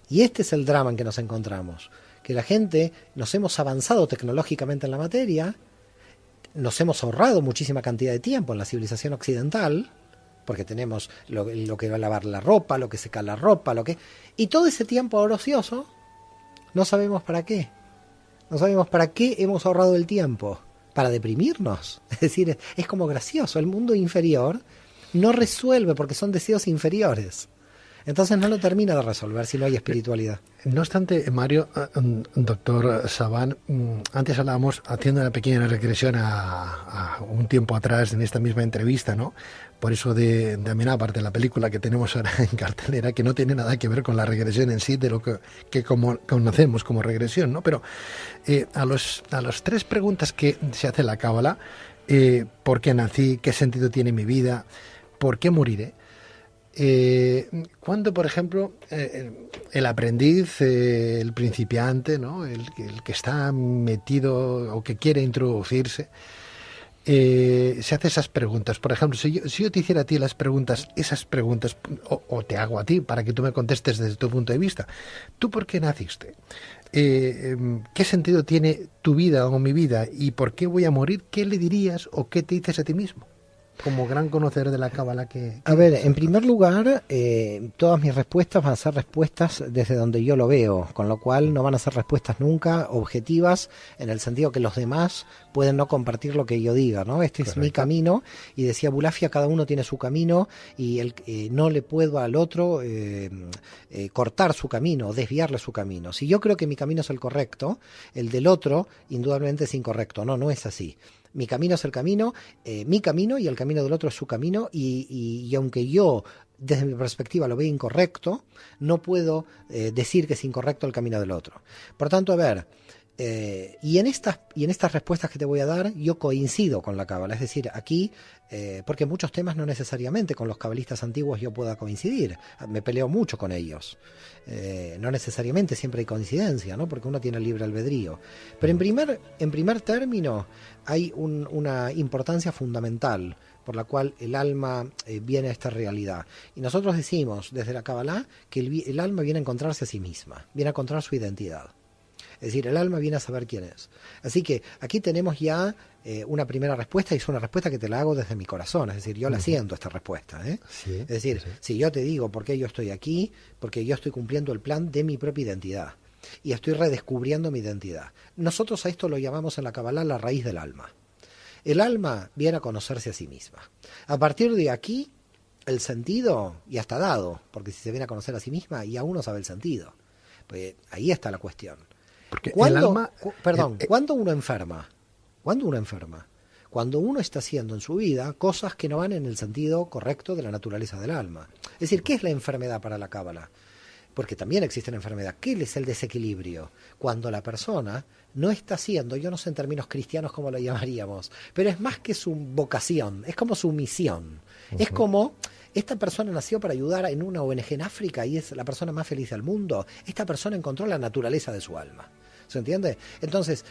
Y este es el drama en que nos encontramos. Que la gente nos hemos avanzado tecnológicamente en la materia, nos hemos ahorrado muchísima cantidad de tiempo en la civilización occidental, porque tenemos lo que va a lavar la ropa, lo que seca la ropa, y todo ese tiempo ahora ocioso, no sabemos para qué. No sabemos para qué hemos ahorrado el tiempo. Para deprimirnos. Es decir, es como gracioso. El mundo inferior no resuelve porque son deseos inferiores. Entonces no lo termina de resolver si no hay espiritualidad. No obstante, Mario, doctor Sabán, antes hablábamos, haciendo una pequeña regresión a un tiempo atrás en esta misma entrevista, ¿no? Por eso de Amenábar, de la película que tenemos ahora en cartelera, que no tiene nada que ver con la regresión en sí, de lo que como conocemos como regresión, ¿no? Pero a las tres preguntas que se hace la cábala, ¿por qué nací? ¿Qué sentido tiene mi vida? ¿Por qué moriré? Cuando, por ejemplo, el aprendiz, el principiante, ¿no? el que está metido o que quiere introducirse, se hace esas preguntas. Por ejemplo, si yo te hiciera a ti esas preguntas, o te hago a ti para que tú me contestes desde tu punto de vista, ¿tú por qué naciste? ¿Qué sentido tiene tu vida o mi vida? ¿Y por qué voy a morir? ¿Qué le dirías o qué te dices a ti mismo? Como gran conocedor de la cábala que... A ver, en primer lugar, todas mis respuestas van a ser respuestas desde donde yo lo veo, con lo cual no van a ser respuestas nunca objetivas, en el sentido que los demás pueden no compartir lo que yo diga, ¿no? Este Correcto. Es mi camino, y decía Bulafia, cada uno tiene su camino, y no le puedo al otro cortar su camino, desviarle su camino. Si yo creo que mi camino es el correcto, el del otro indudablemente es incorrecto. No es así. Mi camino es el camino, mi camino, y el camino del otro es su camino, y aunque yo desde mi perspectiva lo veo incorrecto, no puedo decir que es incorrecto el camino del otro. Por tanto, a ver, y en estas respuestas que te voy a dar, yo coincido con la cábala, es decir, aquí, porque muchos temas no necesariamente con los cabalistas antiguos yo pueda coincidir, me peleo mucho con ellos. No necesariamente siempre hay coincidencia, ¿no? Porque uno tiene libre albedrío. Pero en primer término hay una importancia fundamental por la cual el alma viene a esta realidad. Y nosotros decimos desde la Kabbalah que el alma viene a encontrarse a sí misma, viene a encontrar su identidad. Es decir, el alma viene a saber quién es. Así que aquí tenemos ya una primera respuesta, y es una respuesta que te la hago desde mi corazón. Es decir, yo la siento esta respuesta. Sí, es decir, si yo te digo por qué yo estoy aquí, porque yo estoy cumpliendo el plan de mi propia identidad. Y estoy redescubriendo mi identidad. Nosotros a esto lo llamamos en la Kabbalah la raíz del alma. El alma viene a conocerse a sí misma. A partir de aquí, el sentido ya está dado, porque si se viene a conocer a sí misma, ya uno sabe el sentido. Pues ahí está la cuestión. Porque ¿Cuándo uno enferma? ¿Cuándo uno enferma? Cuando uno está haciendo en su vida cosas que no van en el sentido correcto de la naturaleza del alma. Es decir, ¿qué es la enfermedad para la Cábala? Porque también existe la enfermedad. ¿Qué es el desequilibrio? Cuando la persona no está haciendo, yo no sé en términos cristianos cómo lo llamaríamos, pero es más que su vocación, es como su misión. Es como... Esta persona nació para ayudar en una ONG en África y es la persona más feliz del mundo. Esta persona encontró la naturaleza de su alma. ¿Se entiende? Entonces,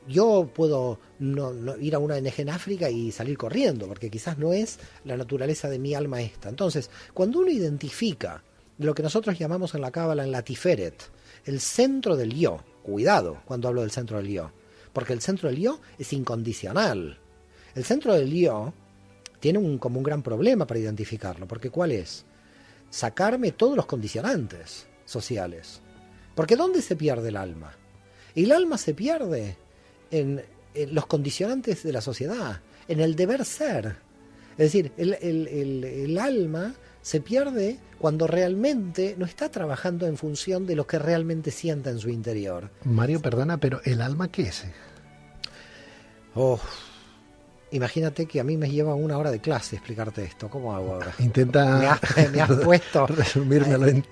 yo puedo no ir a una ONG en África y salir corriendo, porque quizás no es la naturaleza de mi alma esta. Entonces, cuando uno identifica lo que nosotros llamamos en la Cábala, en la Tiferet, el centro del yo, cuidado cuando hablo del centro del yo, porque el centro del yo es incondicional. El centro del yo tiene como un gran problema para identificarlo, porque ¿cuál es? Sacarme todos los condicionantes sociales. Porque ¿dónde se pierde el alma? El alma se pierde en los condicionantes de la sociedad, en el deber ser. Es decir, el alma se pierde cuando realmente no está trabajando en función de lo que realmente sienta en su interior. Mario, perdona, pero ¿el alma qué es? Imagínate que a mí me lleva 1 hora de clase explicarte esto. ¿Cómo hago ahora? Intenta Me has puesto resumírmelo en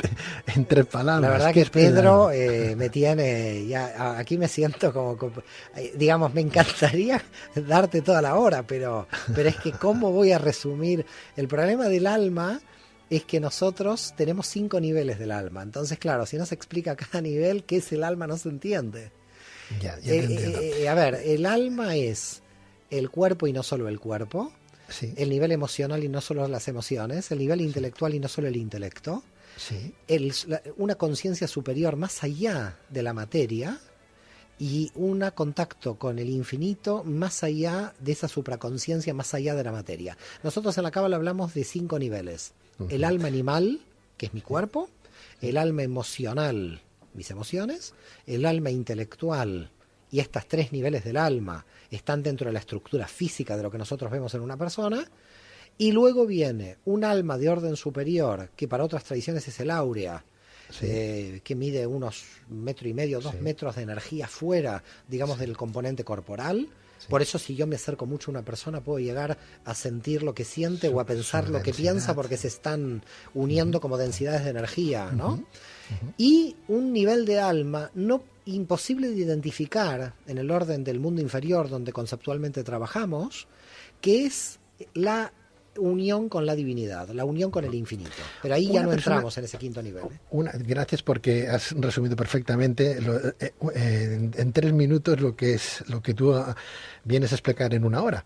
3 palabras. La verdad que Pedro me tiene, ya aquí me siento digamos, me encantaría darte toda la hora, pero es que ¿cómo voy a resumir? El problema del alma es que nosotros tenemos 5 niveles del alma. Entonces, claro, si no se explica cada nivel qué es el alma, no se entiende. Ya te entiendo. A ver, el alma es el cuerpo y no solo el cuerpo, Sí. el nivel emocional y no solo las emociones, el nivel intelectual y no solo el intelecto, Sí. una conciencia superior más allá de la materia y un contacto con el infinito más allá de esa supraconciencia, más allá de la materia. Nosotros en la Cábala hablamos de 5 niveles. El alma animal, que es mi cuerpo, el alma emocional, mis emociones, el alma intelectual, y estos 3 niveles del alma están dentro de la estructura física de lo que nosotros vemos en una persona, y luego viene un alma de orden superior, que para otras tradiciones es el áurea, sí. Que mide unos 1,5 metros, 2 metros de energía fuera, digamos, del componente corporal. Sí. Por eso si yo me acerco mucho a una persona puedo llegar a sentir lo que siente o a pensar lo que piensa, porque se están uniendo como densidades de energía, ¿no? Y un nivel de alma imposible de identificar en el orden del mundo inferior donde conceptualmente trabajamos, que es la unión con la divinidad, la unión con el infinito. Pero ahí ya no entramos en ese 5.º nivel. Gracias, porque has resumido perfectamente en 3 minutos lo que tú vienes a explicar en 1 hora.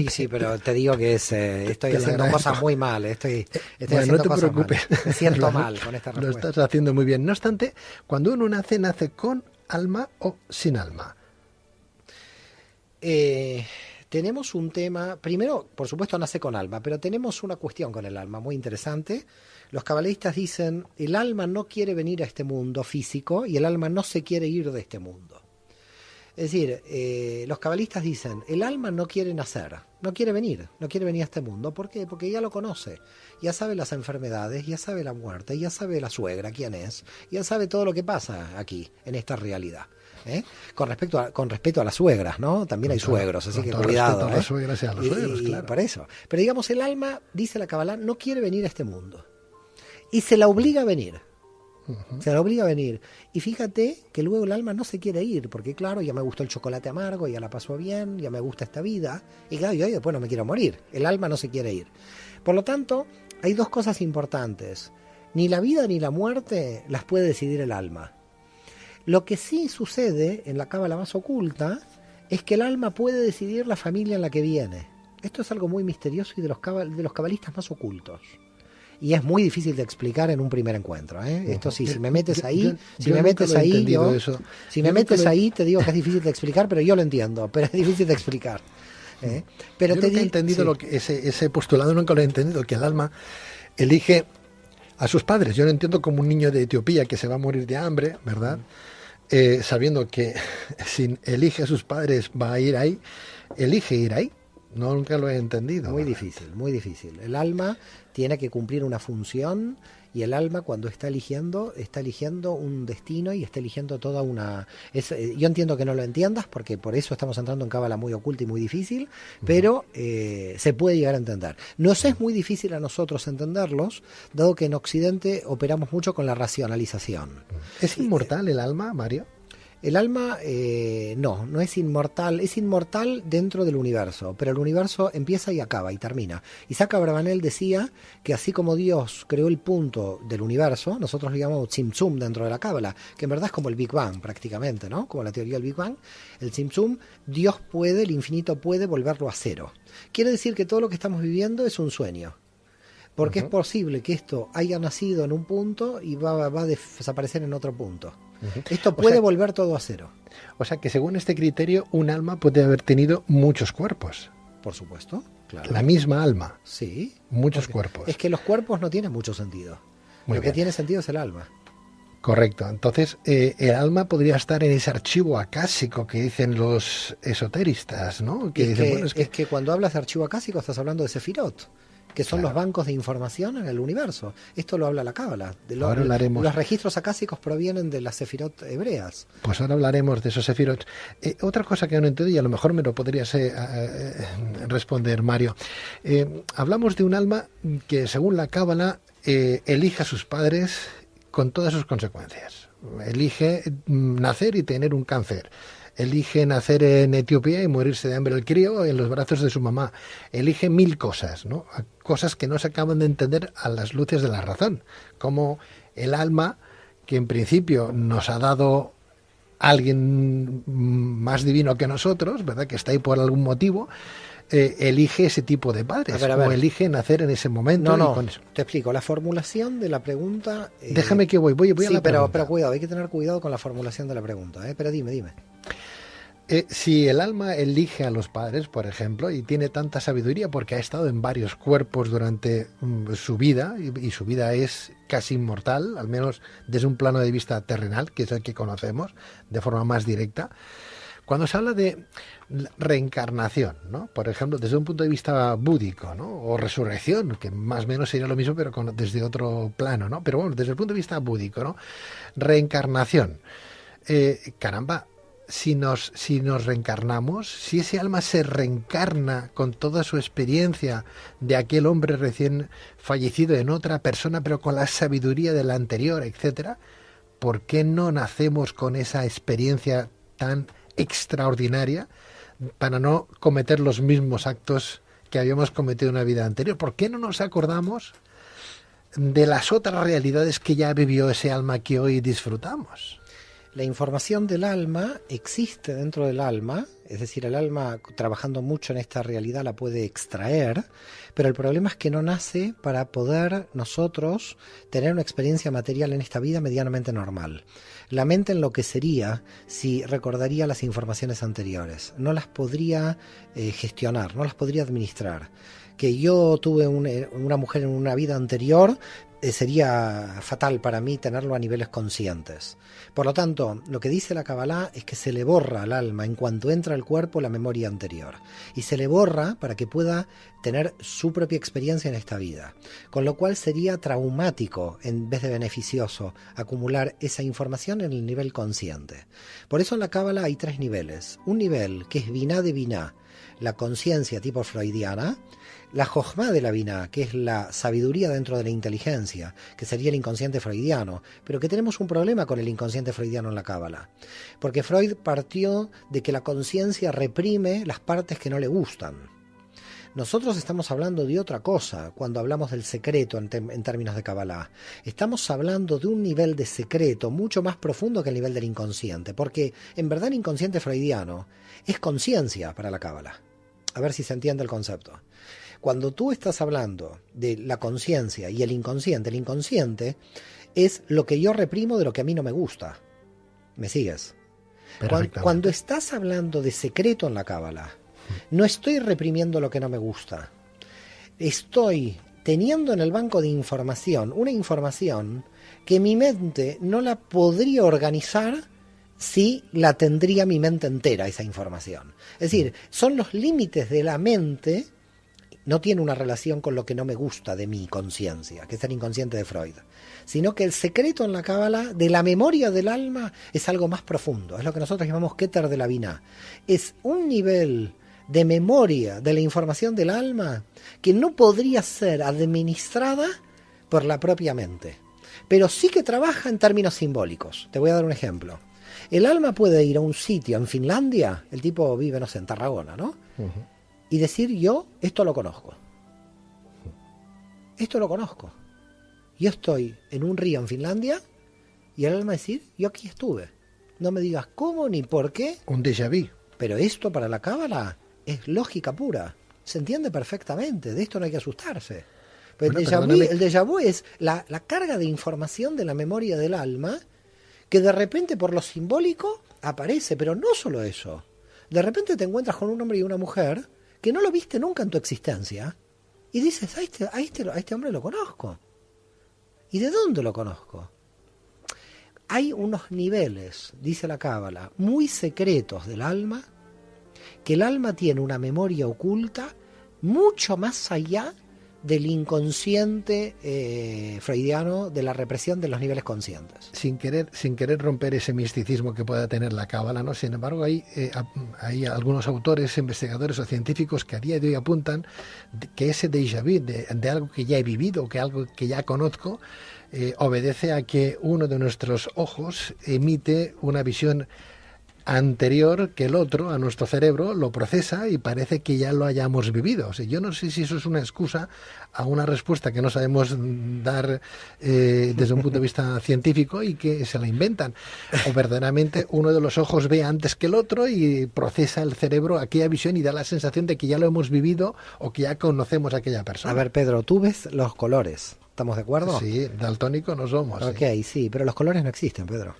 Sí, pero te digo que estoy haciendo cosas muy mal. Estoy bueno, haciendo no te cosas preocupes. Mal. Me siento mal con esta respuesta. Lo estás haciendo muy bien. No obstante, cuando uno nace con alma o sin alma. Tenemos un tema, primero, por supuesto, nace con alma, pero tenemos una cuestión con el alma muy interesante. Los cabalistas dicen, el alma no quiere venir a este mundo físico y el alma no se quiere ir de este mundo. Es decir, los cabalistas dicen, el alma no quiere nacer, no quiere venir a este mundo. ¿Por qué? Porque ya lo conoce, ya sabe las enfermedades, ya sabe la muerte, ya sabe la suegra, quién es, ya sabe todo lo que pasa aquí, en esta realidad. Con respecto a las suegras, ¿no? También hay suegros, así que cuidado. A las suegras y a los suegros, claro. Por eso. Pero digamos, el alma, dice la Kabbalah, no quiere venir a este mundo. Y se la obliga a venir. Se la obliga a venir. Y fíjate que luego el alma no se quiere ir, porque claro, ya me gustó el chocolate amargo, ya la paso bien, ya me gusta esta vida, y claro, yo después no me quiero morir. El alma no se quiere ir. Por lo tanto, hay 2 cosas importantes. Ni la vida ni la muerte las puede decidir el alma. Lo que sí sucede en la cábala más oculta es que el alma puede decidir la familia en la que viene. Esto es algo muy misterioso y de los cabalistas más ocultos. Y es muy difícil de explicar en un primer encuentro. Esto sí, si me metes ahí, te digo que es difícil de explicar, pero yo lo entiendo, pero es difícil de explicar. Pero yo nunca he entendido ese postulado, nunca lo he entendido, que el alma elige a sus padres. Yo lo entiendo como un niño de Etiopía que se va a morir de hambre, ¿verdad? Sabiendo que si elige a sus padres va a ir ahí, elige ir ahí. No, nunca lo he entendido. Muy difícil, muy difícil. El alma tiene que cumplir una función y el alma cuando está eligiendo un destino y está eligiendo toda una... yo entiendo que no lo entiendas porque por eso estamos entrando en cábala muy oculta y muy difícil, pero se puede llegar a entender. Nos es muy difícil a nosotros entenderlos, dado que en Occidente operamos mucho con la racionalización. ¿Es inmortal el alma, Mario? El alma no es inmortal, es inmortal dentro del universo, pero el universo empieza y acaba y termina. Isaac Abravanel decía que así como Dios creó el punto del universo, nosotros lo llamamos Tzimtzum dentro de la Cábala, que en verdad es como el Big Bang prácticamente, ¿no? Como la teoría del Big Bang, el Tzimtzum, Dios puede, el infinito puede volverlo a cero. Quiere decir que todo lo que estamos viviendo es un sueño. Porque es posible que esto haya nacido en un punto y va a desaparecer en otro punto. Esto puede volver todo a cero. O sea que según este criterio, un alma puede haber tenido muchos cuerpos. Por supuesto, claro. La misma alma. Sí. Muchos cuerpos. Es que los cuerpos no tienen mucho sentido. Lo que tiene sentido es el alma. Correcto. Entonces, el alma podría estar en ese archivo acásico que dicen los esoteristas, ¿no? Es que cuando hablas de archivo acásico estás hablando de Sefirot. que son Claro. los bancos de información en el universo. Esto lo habla la Cábala. Ahora hablaremos. Los registros acásicos provienen de las sefirot hebreas. Pues ahora hablaremos de esos sefirot. Otra cosa que no entiendo, y a lo mejor me lo podrías responder, Mario. Hablamos de un alma que, según la Cábala, elige a sus padres con todas sus consecuencias. Elige nacer y tener un cáncer. Elige nacer en Etiopía y morirse de hambre el crío en los brazos de su mamá. Elige 1000 cosas, ¿no? Cosas que no se acaban de entender a las luces de la razón. Como el alma, que en principio nos ha dado alguien más divino que nosotros, ¿verdad? Que está ahí por algún motivo, elige ese tipo de padres. A ver. O elige nacer en ese momento. No, y con eso. te explico. La formulación de la pregunta... Déjame que voy a sí, la pregunta. pero cuidado, hay que tener cuidado con la formulación de la pregunta. Pero dime. Si el alma elige a los padres, por ejemplo, y tiene tanta sabiduría porque ha estado en varios cuerpos durante su vida, y su vida es casi inmortal, al menos desde un plano de vista terrenal, que es el que conocemos, de forma más directa, cuando se habla de reencarnación, ¿no? Por ejemplo, desde un punto de vista búdico, ¿no? O resurrección, que más o menos sería lo mismo, pero desde otro plano, ¿no? Pero bueno, desde el punto de vista búdico, ¿no? Reencarnación. Caramba, si nos reencarnamos, si ese alma se reencarna con toda su experiencia de aquel hombre recién fallecido en otra persona, pero con la sabiduría de la anterior, etcétera, ¿por qué no nacemos con esa experiencia tan extraordinaria para no cometer los mismos actos que habíamos cometido en una vida anterior? ¿Por qué no nos acordamos de las otras realidades que ya vivió ese alma que hoy disfrutamos? La información del alma existe dentro del alma, es decir, el alma trabajando mucho en esta realidad la puede extraer, pero el problema es que no nace para poder nosotros tener una experiencia material en esta vida medianamente normal. La mente enloquecería si recordaría las informaciones anteriores, no las podría gestionar, no las podría administrar. Que yo tuve una mujer en una vida anterior sería fatal para mí tenerlo a niveles conscientes. Por lo tanto, lo que dice la Kabbalah es que se le borra al alma en cuanto entra al cuerpo la memoria anterior. Y se le borra para que pueda tener su propia experiencia en esta vida. Con lo cual sería traumático en vez de beneficioso acumular esa información en el nivel consciente. Por eso en la Kabbalah hay 3 niveles. Un nivel que es Binah de Binah, la conciencia tipo freudiana, la Jochma de la Binah, que es la sabiduría dentro de la inteligencia, que sería el inconsciente freudiano, pero que tenemos un problema con el inconsciente freudiano en la Cábala, porque Freud partió de que la conciencia reprime las partes que no le gustan. Nosotros estamos hablando de otra cosa cuando hablamos del secreto en términos de Kabbalah. Estamos hablando de un nivel de secreto mucho más profundo que el nivel del inconsciente, porque en verdad el inconsciente freudiano es conciencia para la Kabbalah. A ver si se entiende el concepto. Cuando tú estás hablando de la conciencia y el inconsciente es lo que yo reprimo de lo que a mí no me gusta. ¿Me sigues? Cuando estás hablando de secreto en la Cábala, no estoy reprimiendo lo que no me gusta. Estoy teniendo en el banco de información una información que mi mente no la podría organizar si la tendría mi mente entera, esa información. Es decir, son los límites de la mente. No tiene una relación con lo que no me gusta de mi conciencia, que es el inconsciente de Freud, sino que el secreto en la Cábala de la memoria del alma es algo más profundo, es lo que nosotros llamamos Keter de la Binah. Es un nivel de memoria de la información del alma que no podría ser administrada por la propia mente, pero sí que trabaja en términos simbólicos. Te voy a dar un ejemplo. El alma puede ir a un sitio en Finlandia, el tipo vive, no sé, en Tarragona, ¿no? Y decir, yo esto lo conozco. Esto lo conozco. Yo estoy en un río en Finlandia y el alma decir, yo aquí estuve. No me digas cómo ni por qué. Un déjà vu. Pero esto para la Cábala es lógica pura. Se entiende perfectamente. De esto no hay que asustarse. Pero bueno, el déjà vu es la carga de información de la memoria del alma que de repente por lo simbólico aparece. Pero no solo eso. De repente te encuentras con un hombre y una mujer que no lo viste nunca en tu existencia, y dices, a este hombre lo conozco. ¿Y de dónde lo conozco? Hay unos niveles, dice la Cábala, muy secretos del alma, que el alma tiene una memoria oculta mucho más allá del inconsciente freudiano de la represión de los niveles conscientes. Sin querer romper ese misticismo que pueda tener la cábala, ¿no? Sin embargo, hay algunos autores, investigadores o científicos que a día de hoy apuntan que ese déjà vu de algo que ya he vivido, que algo que ya conozco, obedece a que uno de nuestros ojos emite una visión anterior que el otro, a nuestro cerebro, lo procesa y parece que ya lo hayamos vivido. O sea, yo no sé si eso es una excusa a una respuesta que no sabemos dar desde un punto de vista científico y que se la inventan. O verdaderamente uno de los ojos ve antes que el otro y procesa el cerebro aquella visión y da la sensación de que ya lo hemos vivido o que ya conocemos a aquella persona. A ver, Pedro, tú ves los colores, ¿estamos de acuerdo? Sí, daltónico no somos. Ok, sí, pero los colores no existen, Pedro.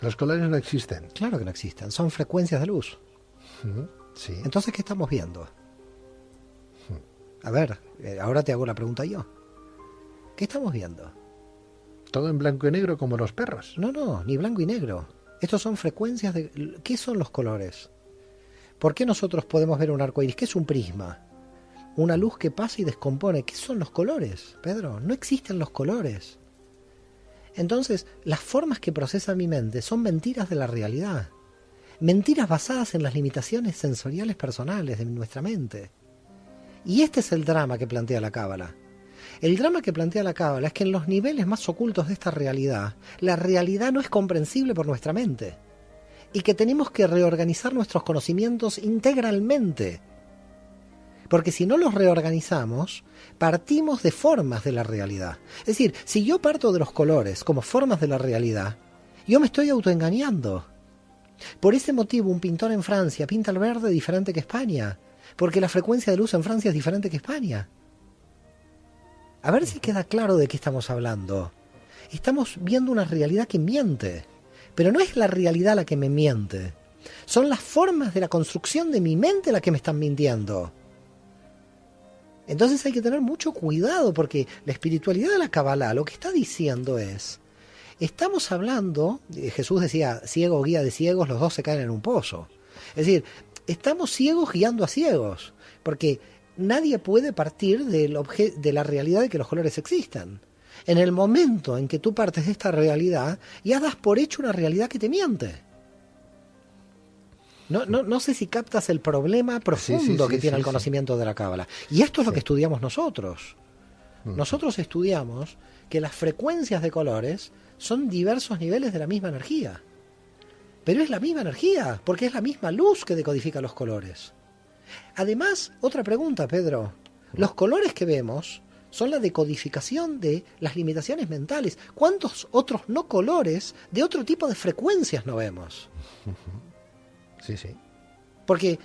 Los colores no existen. Claro que no existen, son frecuencias de luz. Sí. Entonces, ¿qué estamos viendo? A ver, ahora te hago la pregunta yo. ¿Qué estamos viendo? Todo en blanco y negro como los perros. No, ni blanco y negro. Estos son frecuencias de... ¿Qué son los colores? ¿Por qué nosotros podemos ver un arco iris? ¿Qué es un prisma? Una luz que pasa y descompone. ¿Qué son los colores, Pedro? No existen los colores. Entonces, las formas que procesa mi mente son mentiras de la realidad. Mentiras basadas en las limitaciones sensoriales personales de nuestra mente. Y este es el drama que plantea la Cábala. El drama que plantea la Cábala es que en los niveles más ocultos de esta realidad, la realidad no es comprensible por nuestra mente. Y que tenemos que reorganizar nuestros conocimientos integralmente. Porque si no los reorganizamos, partimos de formas de la realidad. Es decir, si yo parto de los colores como formas de la realidad, yo me estoy autoengañando. Por ese motivo, un pintor en Francia pinta el verde diferente que España, porque la frecuencia de luz en Francia es diferente que España. A ver si queda claro de qué estamos hablando. Estamos viendo una realidad que miente, pero no es la realidad la que me miente. Son las formas de la construcción de mi mente las que me están mintiendo. Entonces hay que tener mucho cuidado porque la espiritualidad de la Kabbalah lo que está diciendo es, estamos hablando, Jesús decía, ciego guía de ciegos, los dos se caen en un pozo. Es decir, estamos ciegos guiando a ciegos, porque nadie puede partir de la realidad de que los colores existan. En el momento en que tú partes de esta realidad, ya das por hecho una realidad que te miente. No sé si captas el problema profundo que tiene el conocimiento de la Cábala. Y esto es lo que estudiamos nosotros. Nosotros estudiamos que las frecuencias de colores son diversos niveles de la misma energía. Pero es la misma energía, porque es la misma luz que decodifica los colores. Además, otra pregunta, Pedro. Los colores que vemos son la decodificación de las limitaciones mentales. ¿Cuántos otros no colores de otro tipo de frecuencias no vemos? Sí, sí. Porque,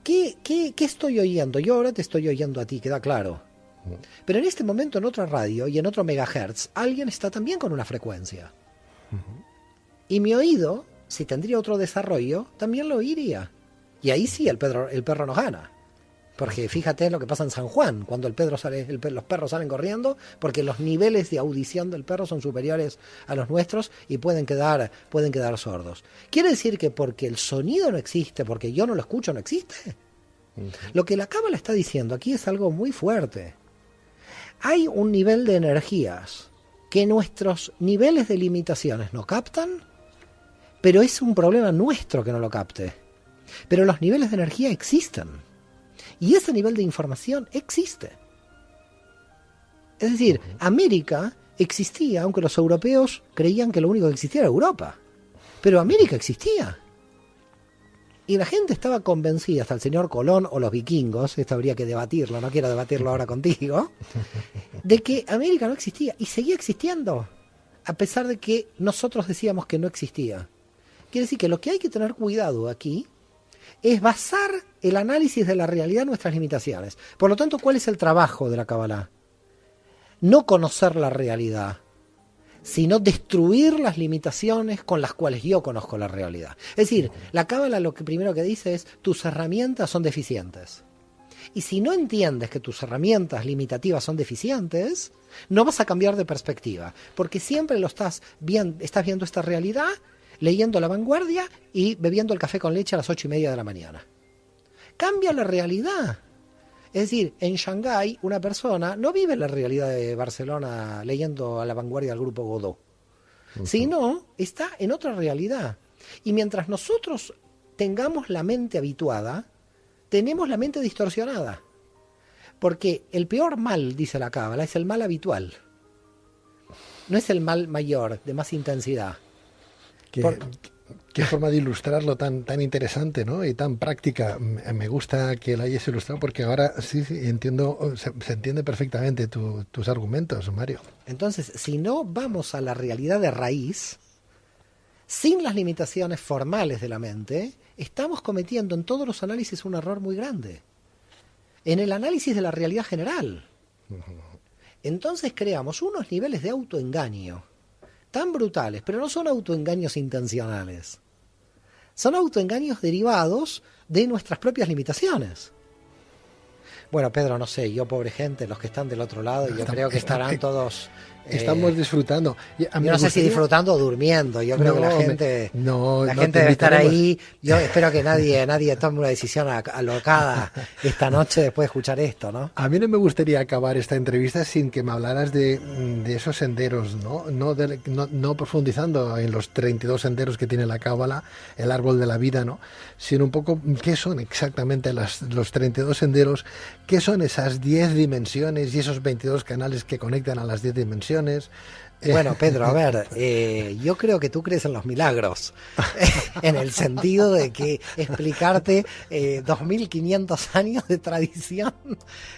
¿qué estoy oyendo? Yo ahora te estoy oyendo a ti, queda claro. Pero en este momento en otra radio y en otro megahertz, alguien está también con una frecuencia. Y mi oído, si tendría otro desarrollo, también lo oiría. Y ahí sí el perro nos gana. Porque fíjate lo que pasa en San Juan, cuando los perros salen corriendo, porque los niveles de audición del perro son superiores a los nuestros y pueden quedar sordos. ¿Quiere decir que porque el sonido no existe, porque yo no lo escucho, no existe? Lo que la Cábala está diciendo aquí es algo muy fuerte. Hay un nivel de energías que nuestros niveles de limitaciones no captan, pero es un problema nuestro que no lo capte. Pero los niveles de energía existen. Y ese nivel de información existe. Es decir, América existía, aunque los europeos creían que lo único que existía era Europa. Pero América existía. Y la gente estaba convencida, hasta el señor Colón o los vikingos, esto habría que debatirlo, no quiero debatirlo ahora contigo, de que América no existía y seguía existiendo, a pesar de que nosotros decíamos que no existía. Quiere decir que lo que hay que tener cuidado aquí es basar el análisis de la realidad en nuestras limitaciones. Por lo tanto, ¿cuál es el trabajo de la Kabbalah? No conocer la realidad, sino destruir las limitaciones con las cuales yo conozco la realidad. Es decir, la Kabbalah lo que primero que dice es, tus herramientas son deficientes. Y si no entiendes que tus herramientas limitativas son deficientes, no vas a cambiar de perspectiva, porque siempre estás viendo esta realidad, leyendo La Vanguardia y bebiendo el café con leche a las 8:30 de la mañana. Cambia la realidad. Es decir, en Shanghái una persona no vive la realidad de Barcelona leyendo a la vanguardia del grupo Godot, sino está en otra realidad. Y mientras nosotros tengamos la mente habituada, tenemos la mente distorsionada. Porque el peor mal, dice la Cábala, es el mal habitual. No es el mal mayor, de más intensidad. Qué forma de ilustrarlo tan interesante, ¿no? Y tan práctica. Me gusta que lo hayas ilustrado porque ahora sí entiendo, se entiende perfectamente tus argumentos, Mario. Entonces, si no vamos a la realidad de raíz, sin las limitaciones formales de la mente, estamos cometiendo en todos los análisis un error muy grande. En el análisis de la realidad general. Entonces creamos unos niveles de autoengaño tan brutales, pero no son autoengaños intencionales. Son autoengaños derivados de nuestras propias limitaciones. Bueno, Pedro, no sé, yo pobre gente, los que están del otro lado, yo creo que estarán todos... Estamos disfrutando. Yo no sé si disfrutando o durmiendo. Yo creo que la gente debe estar ahí. Yo espero que nadie tome una decisión alocada esta noche después de escuchar esto, ¿no? A mí no me gustaría acabar esta entrevista sin que me hablaras de esos senderos, ¿no? No profundizando en los 32 senderos que tiene la Cábala, el árbol de la vida, ¿no? Sino un poco qué son exactamente los 32 senderos, qué son esas 10 dimensiones y esos 22 canales que conectan a las 10 dimensiones. Bueno, Pedro, a ver, yo creo que tú crees en los milagros, en el sentido de que explicarte 2.500 años de tradición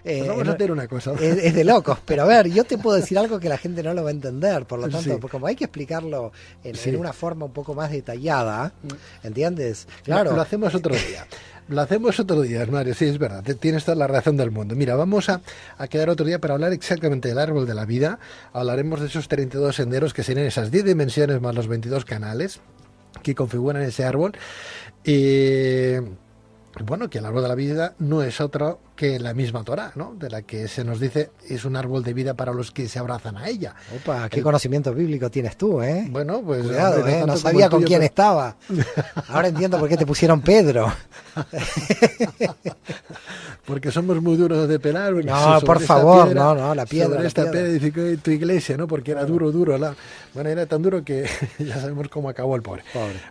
pues vamos a hacer una cosa. Es de locos, pero a ver, yo te puedo decir algo que la gente no lo va a entender, por lo tanto, como hay que explicarlo en una forma un poco más detallada, ¿entiendes? Claro. Lo hacemos otro día. Lo hacemos otro día, Mario, sí, es verdad, tienes toda la razón del mundo. Mira, vamos a quedar otro día para hablar exactamente del árbol de la vida. Hablaremos de esos 32 senderos que serían esas 10 dimensiones más los 22 canales que configuran ese árbol. Bueno, que el árbol de la vida no es otro que la misma Torá, ¿no? De la que se nos dice es un árbol de vida para los que se abrazan a ella. Opa, qué conocimiento bíblico tienes tú, ¿eh? Bueno, pues... Cuidado, hombre, no sabía con quién estaba. Ahora entiendo por qué te pusieron Pedro. Porque somos muy duros de pelar. No, por favor, piedra, la piedra. Sobre esta piedra edificó tu iglesia, ¿no? Porque era duro. Bueno, era tan duro que ya sabemos cómo acabó el pobre.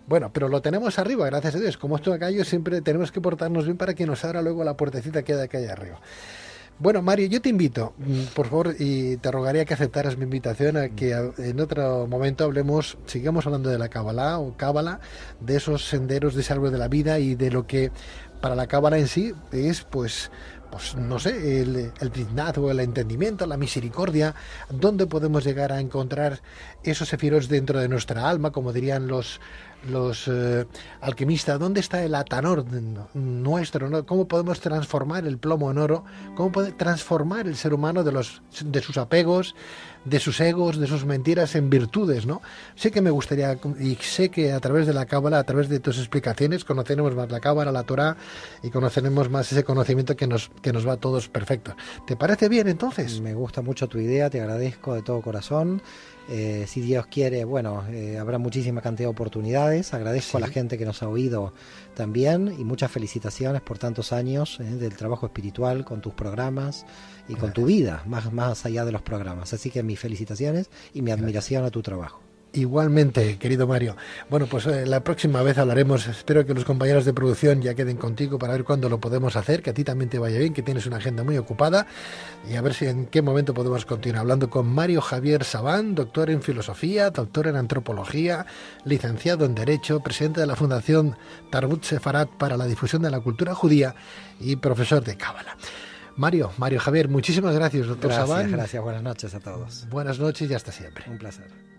Bueno, pero lo tenemos arriba, gracias a Dios. Como esto acá, yo siempre tenemos que portarnos bien para que nos abra luego la puertecita que hay de allá arriba. Bueno, Mario, yo te invito, por favor, y te rogaría que aceptaras mi invitación a que en otro momento sigamos hablando de la Cábala o Cábala, de esos senderos de ese árbol de la vida y de lo que para la Cábala en sí es, pues no sé, el Biznat o el entendimiento, la misericordia, dónde podemos llegar a encontrar esos sefiros dentro de nuestra alma, como dirían los alquimistas, dónde está el atanor nuestro, ¿no? Cómo podemos transformar el plomo en oro, cómo puede transformar el ser humano de sus apegos, de sus egos, de sus mentiras en virtudes, ¿no? Sé que me gustaría, y sé que a través de la Cábala, a través de tus explicaciones, conoceremos más la Cábala, la Torá, y conoceremos más ese conocimiento que nos va a todos perfecto. ¿Te parece bien, entonces? Me gusta mucho tu idea, te agradezco de todo corazón. Si Dios quiere, bueno, habrá muchísima cantidad de oportunidades. Agradezco a la gente que nos ha oído también y muchas felicitaciones por tantos años del trabajo espiritual con tus programas y con tu vida, más allá de los programas. Así que mis felicitaciones y mi admiración a tu trabajo. Igualmente, querido Mario. Bueno, pues la próxima vez hablaremos, espero que los compañeros de producción ya queden contigo para ver cuándo lo podemos hacer, que a ti también te vaya bien, que tienes una agenda muy ocupada, y a ver si en qué momento podemos continuar hablando con Mario Javier Sabán, doctor en filosofía, doctor en antropología, licenciado en Derecho, presidente de la Fundación Tarbut Sefarat para la difusión de la cultura judía y profesor de Cábala. Mario Javier, muchísimas gracias, doctor Sabán. Gracias, buenas noches a todos. Buenas noches y hasta siempre. Un placer.